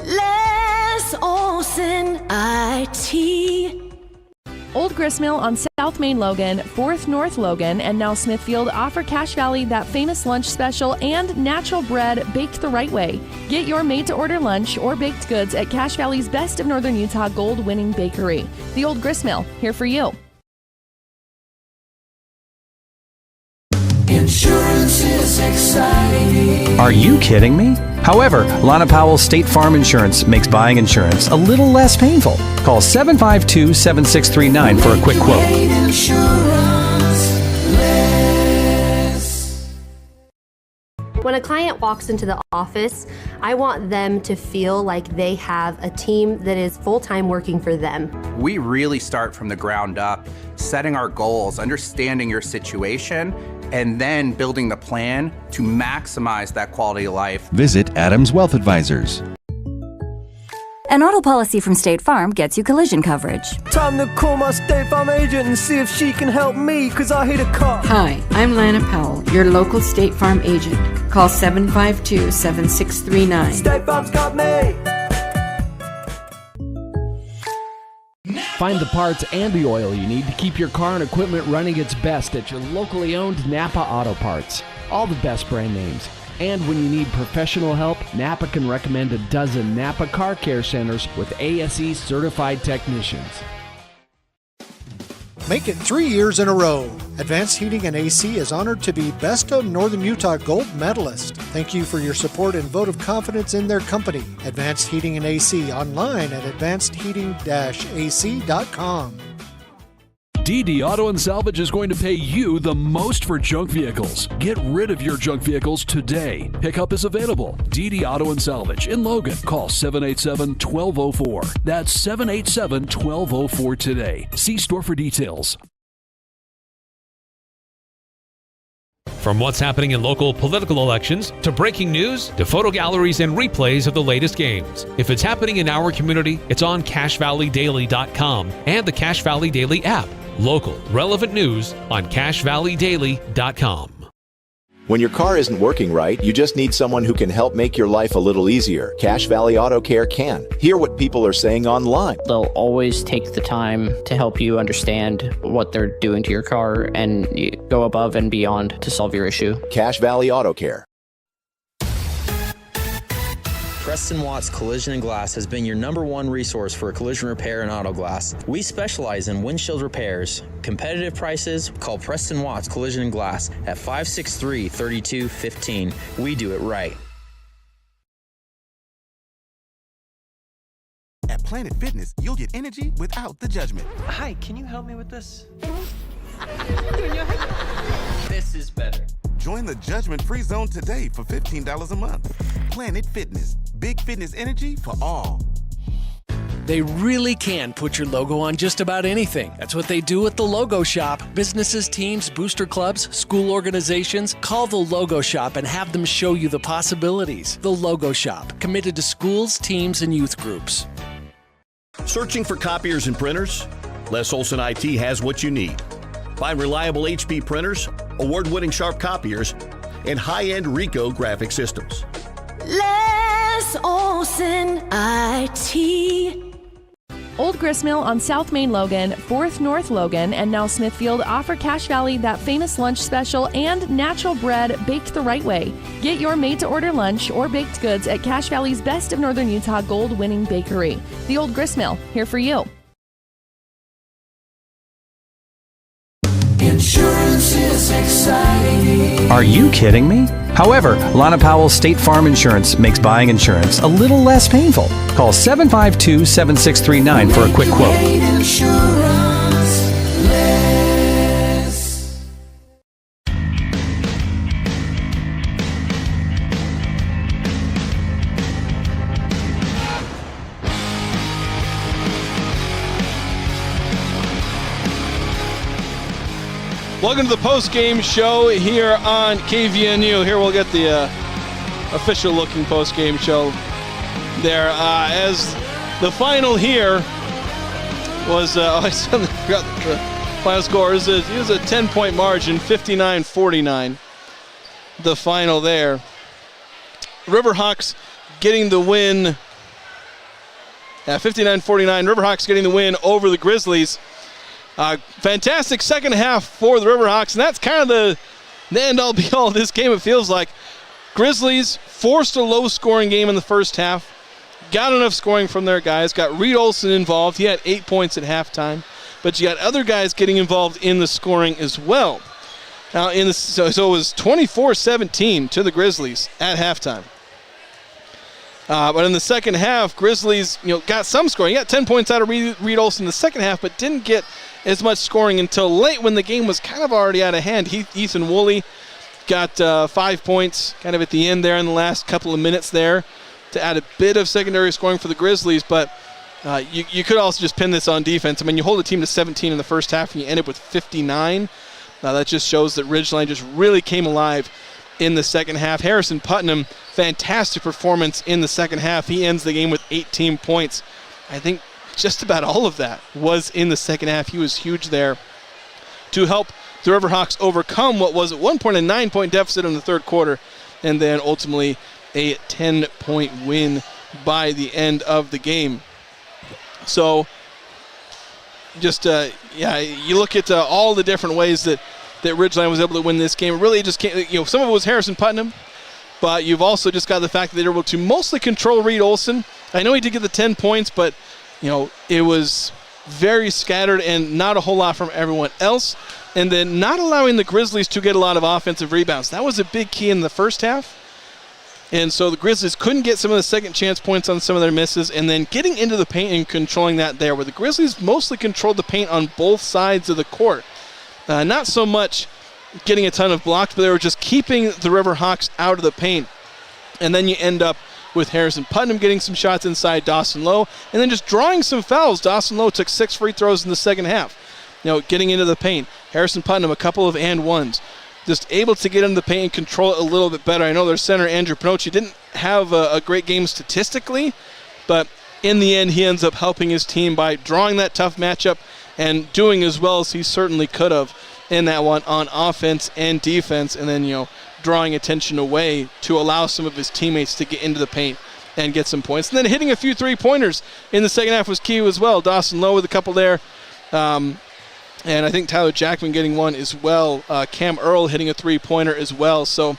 Les Olson IT. Old Gristmill on South Main Logan, 4th North Logan, and now Smithfield offer Cache Valley that famous lunch special and natural bread baked the right way. Get your made-to-order lunch or baked goods at Cache Valley's Best of Northern Utah gold-winning bakery. The Old Gristmill, here for you. Insurance is exciting. Are you kidding me? However, Lana Powell State Farm Insurance makes buying insurance a little less painful. Call 752-7639 for a quick quote. When a client walks into the office, I want them to feel like they have a team that is full-time working for them. We really start from the ground up, setting our goals, understanding your situation, and then building the plan to maximize that quality of life. Visit Adams Wealth Advisors. An auto policy from State Farm gets you collision coverage. Time to call my State Farm agent and see if she can help me, cause I hit a car. Hi, I'm Lana Powell, your local State Farm agent. Call 752-7639. State Farm's got me. Find the parts and the oil you need to keep your car and equipment running its best at your locally owned Napa Auto Parts. All the best brand names. And when you need professional help, Napa can recommend a dozen Napa Car Care Centers with ASE certified technicians. Make it 3 years in a row. Advanced Heating and AC is honored to be Best of Northern Utah Gold Medalist. Thank you for your support and vote of confidence in their company. Advanced Heating and AC online at advancedheating-ac.com. DD Auto and Salvage is going to pay you the most for junk vehicles. Get rid of your junk vehicles today. Pickup is available. DD Auto and Salvage in Logan. Call 787-1204. That's 787-1204 today. See store for details. From what's happening in local political elections, to breaking news, to photo galleries and replays of the latest games. If it's happening in our community, it's on CashValleyDaily.com and the Cache Valley Daily app. Local, relevant news on CashValleyDaily.com. When your car isn't working right, you just need someone who can help make your life a little easier. Cache Valley Auto Care can. Hear what people are saying online. They'll always take the time to help you understand what they're doing to your car and go above and beyond to solve your issue. Cache Valley Auto Care. Preston Watts Collision and Glass has been your #1 resource for collision repair and auto glass. We specialize in windshield repairs. Competitive prices, call Preston Watts Collision and Glass at 563-3215. We do it right. At Planet Fitness, you'll get energy without the judgment. Hi, can you help me with this? This is better. Join the judgment-free zone today for $15 a month. Planet Fitness, big fitness energy for all. They really can put your logo on just about anything. That's what they do at the Logo Shop. Businesses, teams, booster clubs, school organizations, call the Logo Shop and have them show you the possibilities. The Logo Shop, committed to schools, teams, and youth groups. Searching for copiers and printers? Les Olson IT has what you need. Find reliable HP printers, award-winning sharp copiers, and high-end Ricoh graphic systems. Les Olson IT. Old Gristmill on South Main Logan, 4th North Logan, and now Smithfield offer Cache Valley that famous lunch special and natural bread baked the right way. Get your made-to-order lunch or baked goods at Cache Valley's Best of Northern Utah gold-winning bakery. The Old Gristmill, here for you. Insurance is exciting. Are you kidding me? However, Lana Powell State Farm Insurance makes buying insurance a little less painful. Call 752-7639 for a quick quote. Welcome to the post-game show here on KVNU. Here we'll get the official-looking post-game show there. As the final here was, I suddenly forgot the final score. It was a 10-point margin, 59-49. The final there. Riverhawks getting the win. 59-49. Riverhawks getting the win over the Grizzlies. Fantastic second half for the Riverhawks, and that's kind of the end-all be-all of this game, it feels like. Grizzlies forced a low-scoring game in the first half, got enough scoring from their guys, got Reed Olson involved. He had 8 points at halftime, but you got other guys getting involved in the scoring as well. Now, so it was 24-17 to the Grizzlies at halftime. But in the second half, Grizzlies got some scoring. He got 10 points out of Reed Olson in the second half, but didn't get as much scoring until late when the game was kind of already out of hand. Ethan Woolley got 5 points kind of at the end there in the last couple of minutes there to add a bit of secondary scoring for the Grizzlies, but you could also just pin this on defense. I mean, you hold a team to 17 in the first half and you end up with 59. That just shows that Ridgeline just really came alive in the second half. Harrison Putnam, fantastic performance in the second half. He ends the game with 18 points. I think just about all of that was in the second half. He was huge there to help the Riverhawks overcome what was at one point a 9-point deficit in the third quarter, and then ultimately a 10-point win by the end of the game. So just, you look at all the different ways that Ridgeline was able to win this game. It really just came, some of it was Harrison Putnam, but you've also just got the fact that they were able to mostly control Reed Olson. I know he did get the 10 points, but it was very scattered and not a whole lot from everyone else. And then not allowing the Grizzlies to get a lot of offensive rebounds. That was a big key in the first half. And so the Grizzlies couldn't get some of the second chance points on some of their misses, and then getting into the paint and controlling that there, where the Grizzlies mostly controlled the paint on both sides of the court. Not so much getting a ton of blocks, but they were just keeping the Riverhawks out of the paint. And then you end up with Harrison Putnam getting some shots inside Dawson Lowe, and then just drawing some fouls. Dawson Lowe took 6 free throws in the second half. Getting into the paint. Harrison Putnam, a couple of and ones. Just able to get into the paint and control it a little bit better. I know their center, Andrew Pinocci, didn't have a great game statistically, but in the end, he ends up helping his team by drawing that tough matchup and doing as well as he certainly could have in that one on offense and defense, and then, drawing attention away to allow some of his teammates to get into the paint and get some points. And then hitting a few three-pointers in the second half was key as well. Dawson Lowe with a couple there. And I think Tyler Jackman getting one as well. Cam Earl hitting a three-pointer as well. So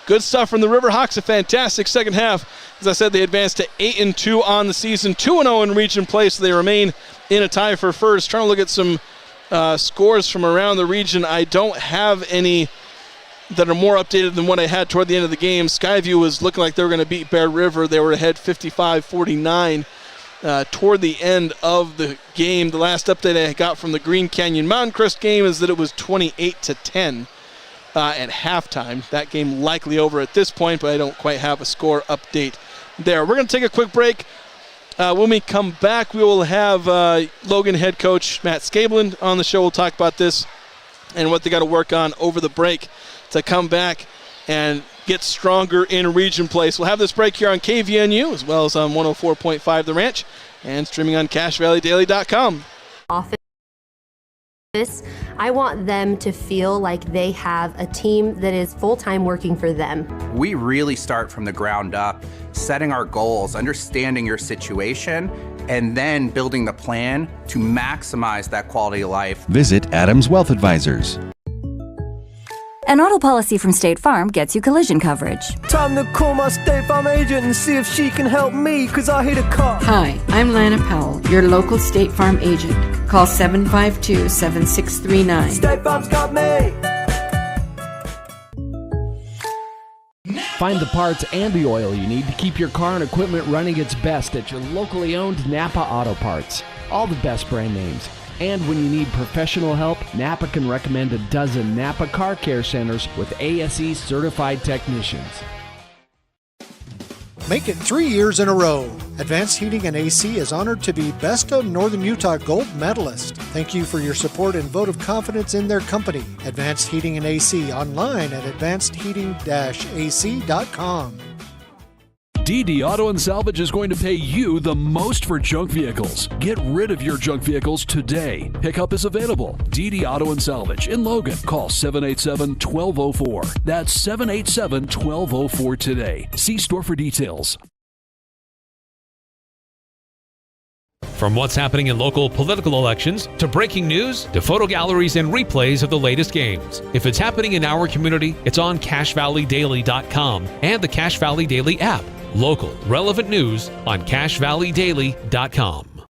good stuff from the Riverhawks. A fantastic second half. As I said, they advanced to 8-2 on the season, 2-0 in region play, so they remain in a tie for first. Trying to look at some scores from around the region. I don't have any that are more updated than what I had toward the end of the game. Skyview was looking like they were going to beat Bear River. They were ahead 55-49. Toward the end of the game. The last update I got from the Green Canyon Mountain Crest game is that it was 28-10 at halftime. That game likely over at this point, but I don't quite have a score update there. We're going to take a quick break. When we come back, we will have Logan head coach Matt Scabland on the show. We'll talk about this and what they got to work on over the break to come back and get stronger in region play. So we'll have this break here on KVNU as well as on 104.5 The Ranch and streaming on CashValleyDaily.com. I want them to feel like they have a team that is full-time working for them. We really start from the ground up, setting our goals, understanding your situation, and then building the plan to maximize that quality of life. Visit Adams Wealth Advisors. An auto policy from State Farm gets you collision coverage. Time to call my State Farm agent and see if she can help me, cause I hit a car. Hi, I'm Lana Powell, your local State Farm agent. Call 752-7639. State Farm's got me. Find the parts and the oil you need to keep your car and equipment running its best at your locally owned Napa Auto Parts. All the best brand names. And when you need professional help, Napa can recommend a dozen Napa Car Care Centers with ASE certified technicians. Make it 3 years in a row. Advanced Heating and AC is honored to be Best of Northern Utah Gold Medalist. Thank you for your support and vote of confidence in their company. Advanced Heating and AC online at advancedheating-ac.com. DD Auto and Salvage is going to pay you the most for junk vehicles. Get rid of your junk vehicles today. Pickup is available. DD Auto and Salvage in Logan. Call 787-1204. That's 787-1204 today. See store for details. From what's happening in local political elections, to breaking news, to photo galleries and replays of the latest games. If it's happening in our community, it's on CashValleyDaily.com and the Cache Valley Daily app. Local, relevant news on CashValleyDaily.com.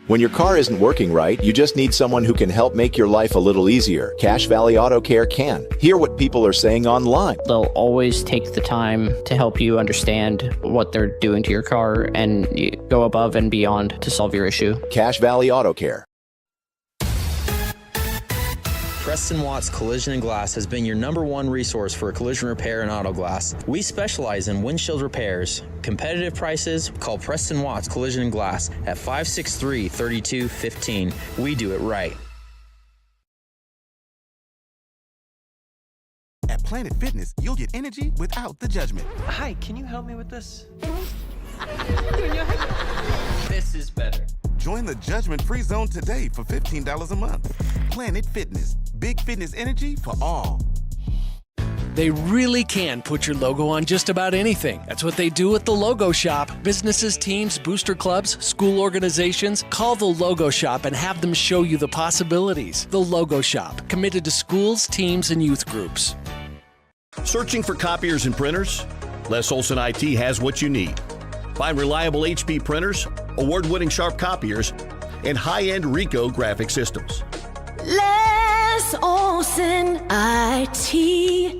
When your car isn't working right, you just need someone who can help make your life a little easier. Cache Valley Auto Care can. Hear what people are saying online. They'll always take the time to help you understand what they're doing to your car and go above and beyond to solve your issue. Cache Valley Auto Care. Preston Watts Collision and Glass has been your #1 resource for collision repair and auto glass. We specialize in windshield repairs. Competitive prices, call Preston Watts Collision and Glass at 563-3215. We do it right. At Planet Fitness, you'll get energy without the judgment. Hi, can you help me with this? This is better. Join the judgment-free zone today for $15 a month. Planet Fitness, big fitness energy for all. They really can put your logo on just about anything. That's what they do at the Logo Shop. Businesses, teams, booster clubs, school organizations, call the Logo Shop and have them show you the possibilities. The Logo Shop, committed to schools, teams, and youth groups. Searching for copiers and printers? Les Olson IT has what you need. Find reliable HP printers, award-winning sharp copiers, and high-end Ricoh graphic systems. Les Olson IT.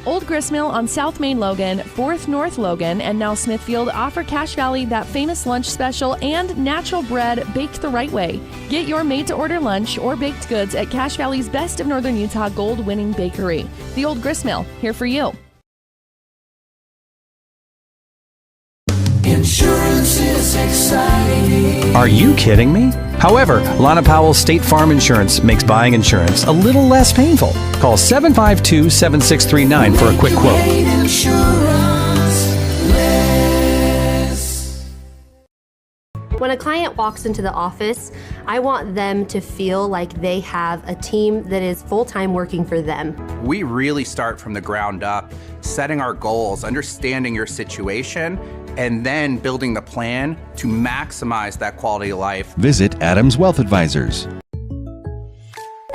Old Gristmill on South Main Logan, 4th North Logan, and now Smithfield offer Cache Valley that famous lunch special and natural bread baked the right way. Get your made-to-order lunch or baked goods at Cache Valley's Best of Northern Utah gold-winning bakery. The Old Gristmill, here for you. Insurance is exciting. Are you kidding me? However, Lana Powell State Farm Insurance makes buying insurance a little less painful. Call 752-7639 for a quick quote. When a client walks into the office, I want them to feel like they have a team that is full-time working for them. We really start from the ground up, setting our goals, understanding your situation, and then building the plan to maximize that quality of life. Visit Adams Wealth Advisors.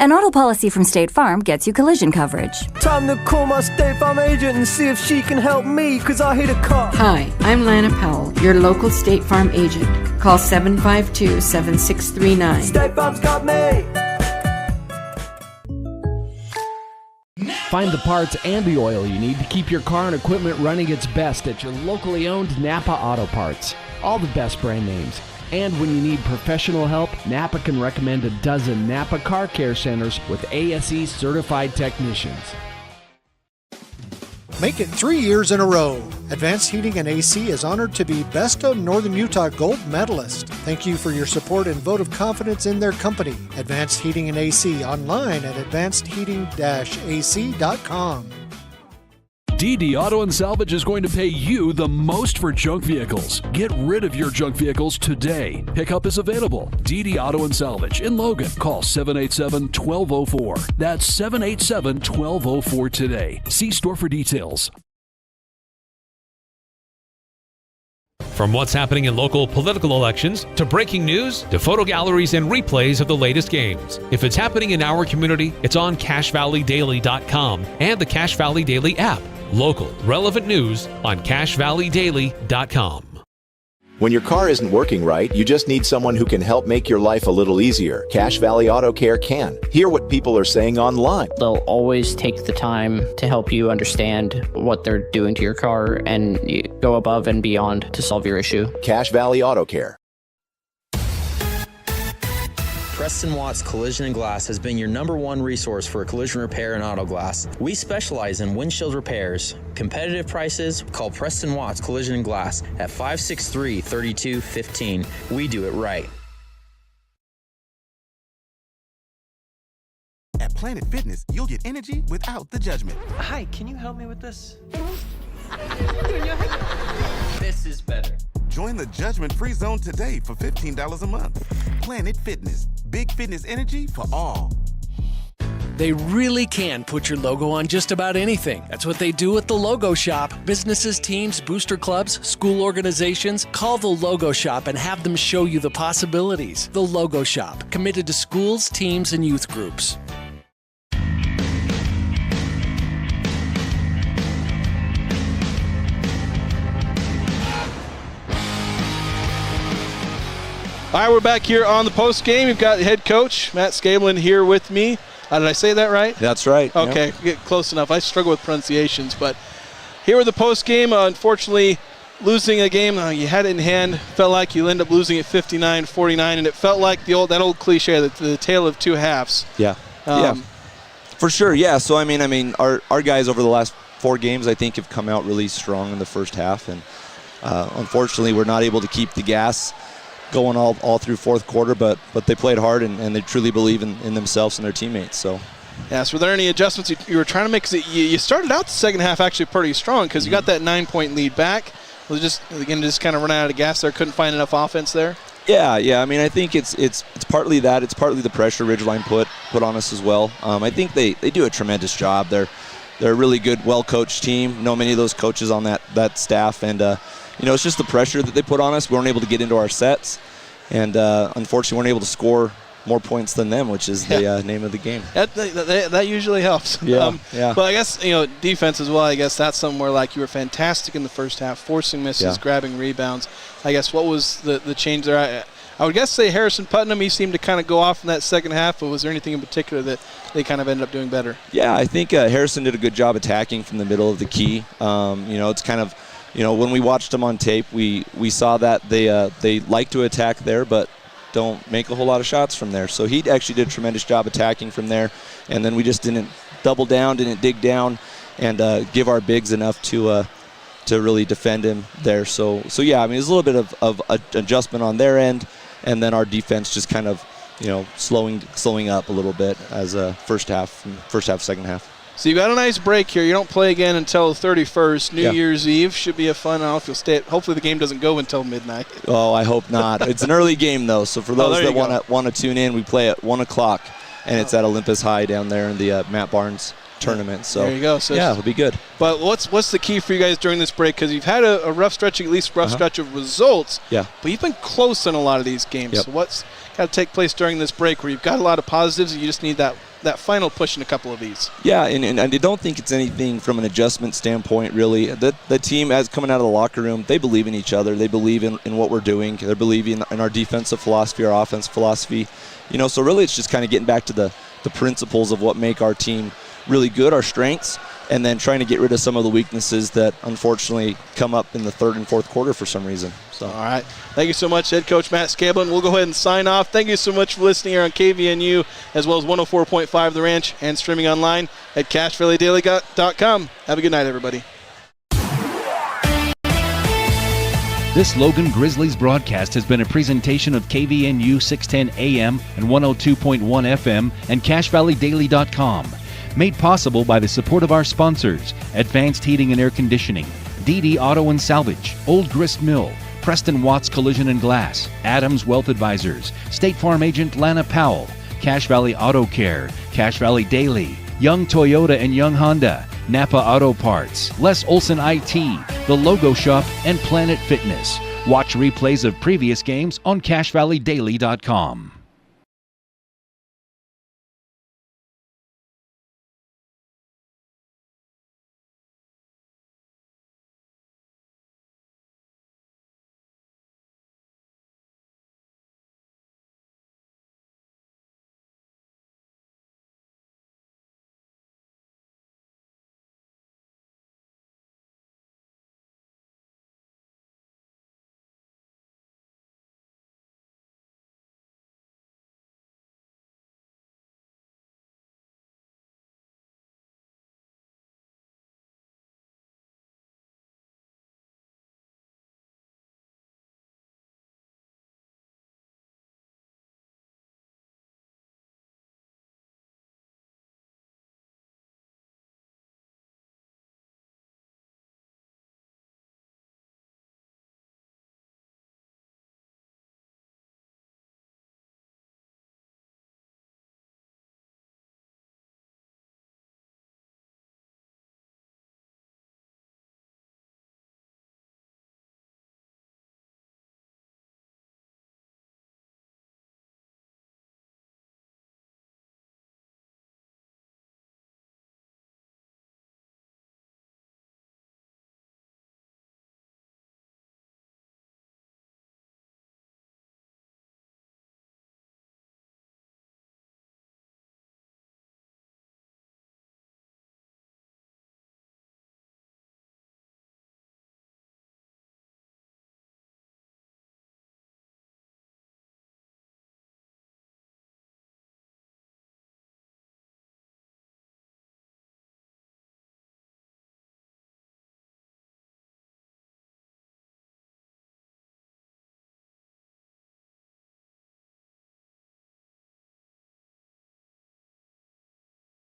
An auto policy from State Farm gets you collision coverage. Time to call my State Farm agent and see if she can help me, cause I hit a car. Hi, I'm Lana Powell, your local State Farm agent. Call 752-7639. State Farm's got me. Find the parts and the oil you need to keep your car and equipment running its best at your locally owned Napa Auto Parts. All the best brand names. And when you need professional help, Napa can recommend a dozen Napa Car Care Centers with ASE certified technicians. Make it 3 years in a row. Advanced Heating and AC is honored to be Best of Northern Utah Gold Medalist. Thank you for your support and vote of confidence in their company. Advanced Heating and AC online at advancedheating-ac.com. DD Auto and Salvage is going to pay you the most for junk vehicles. Get rid of your junk vehicles today. Pickup is available. DD Auto and Salvage in Logan. Call 787-1204. That's 787-1204 today. See store for details. From what's happening in local political elections, to breaking news, to photo galleries and replays of the latest games. If it's happening in our community, it's on CacheValleyDaily.com and the Cache Valley Daily app. Local, relevant news on CacheValleyDaily.com. When your car isn't working right, you just need someone who can help make your life a little easier. Cache Valley Auto Care can. Hear what people are saying online. They'll always take the time to help you understand what they're doing to your car and go above and beyond to solve your issue. Cache Valley Auto Care. Preston Watts Collision and Glass has been your #1 resource for collision repair and auto glass. We specialize in windshield repairs. Competitive prices, call Preston Watts Collision and Glass at 563-3215. We do it right. At Planet Fitness, you'll get energy without the judgment. Hi, can you help me with this? This is better. Join the judgment-free zone today for $15 a month. Planet Fitness, big fitness energy for all. They really can put your logo on just about anything. That's what they do at the Logo Shop. Businesses, teams, booster clubs, school organizations. Call the Logo Shop and have them show you the possibilities. The Logo Shop, committed to schools, teams, and youth groups. All right, we're back here on the post game. We've got the head coach, Matt Scablin, here with me. Did I say that right? That's right. Okay, get close enough. I struggle with pronunciations, but here with the post game. Unfortunately, losing a game, you had it in hand. Felt like you end up losing at 59-49, and it felt like that old cliche, the tale of two halves. Yeah, yeah, for sure. Yeah. So I mean, our guys over the last 4 games, I think, have come out really strong in the first half, and unfortunately, we're not able to keep the gas going all through fourth quarter, but they played hard and they truly believe in themselves and their teammates. So, yes. Were there any adjustments you were trying to make? Because you started out the second half actually pretty strong because you got that 9-point lead back. Was it just kind of running out of gas there? Couldn't find enough offense there. Yeah. I mean, I think it's partly that. It's partly the pressure Ridgeline put on us as well. I think they do a tremendous job. They're a really good, well-coached team. Know many of those coaches on that staff, and it's just the pressure that they put on us. We weren't able to get into our sets, and unfortunately weren't able to score more points than them, which is the name of the game. That usually helps. Yeah, But I guess, defense as well, I guess that's somewhere like you were fantastic in the first half, forcing misses, grabbing rebounds. I guess what was the change there? I would guess say Harrison Putnam, he seemed to kind of go off in that second half, but was there anything in particular that they kind of ended up doing better? Yeah, I think Harrison did a good job attacking from the middle of the key. It's kind of, when we watched them on tape, we saw that they like to attack there, but don't make a whole lot of shots from there. So he actually did a tremendous job attacking from there, and then we just didn't double down, didn't dig down, and give our bigs enough to really defend him there. So yeah, I mean, there's a little bit of adjustment on their end, and then our defense just kind of, slowing up a little bit as first half, second half. So you got a nice break here. You don't play again until the 31st. New Year's Eve should be a fun. I don't know if you'll stay. Hopefully the game doesn't go until midnight. Oh, I hope not. It's an early game though, so for those that want to tune in, we play at 1 o'clock, and it's at Olympus High down there in the Matt Barnes tournament. So there you go. So it'll be good. But what's the key for you guys during this break? Because you've had a rough stretch, at least stretch of results. Yeah. But you've been close in a lot of these games. So what's got to take place during this break where you've got a lot of positives and you just need that final push in a couple of these? Yeah, and I don't think it's anything from an adjustment standpoint, really. The team, as coming out of the locker room, they believe in each other. They believe in what we're doing. They believe in our defensive philosophy, our offensive philosophy. So really it's just kind of getting back to the principles of what make our team really good, our strengths, and then trying to get rid of some of the weaknesses that unfortunately come up in the third and fourth quarter for some reason. So, all right. Thank you so much, Head Coach Matt Scablin. We'll go ahead and sign off. Thank you so much for listening here on KVNU, as well as 104.5 The Ranch, and streaming online at CashValleyDaily.com. Have a good night, everybody. This Logan Grizzlies broadcast has been a presentation of KVNU 610 AM and 102.1 FM and CashValleyDaily.com. Made possible by the support of our sponsors: Advanced Heating and Air Conditioning, DD Auto and Salvage, Old Grist Mill, Preston Watts Collision and Glass, Adams Wealth Advisors, State Farm Agent Lana Powell, Cache Valley Auto Care, Cache Valley Daily, Young Toyota and Young Honda, Napa Auto Parts, Les Olson IT, The Logo Shop, and Planet Fitness. Watch replays of previous games on CashValleyDaily.com.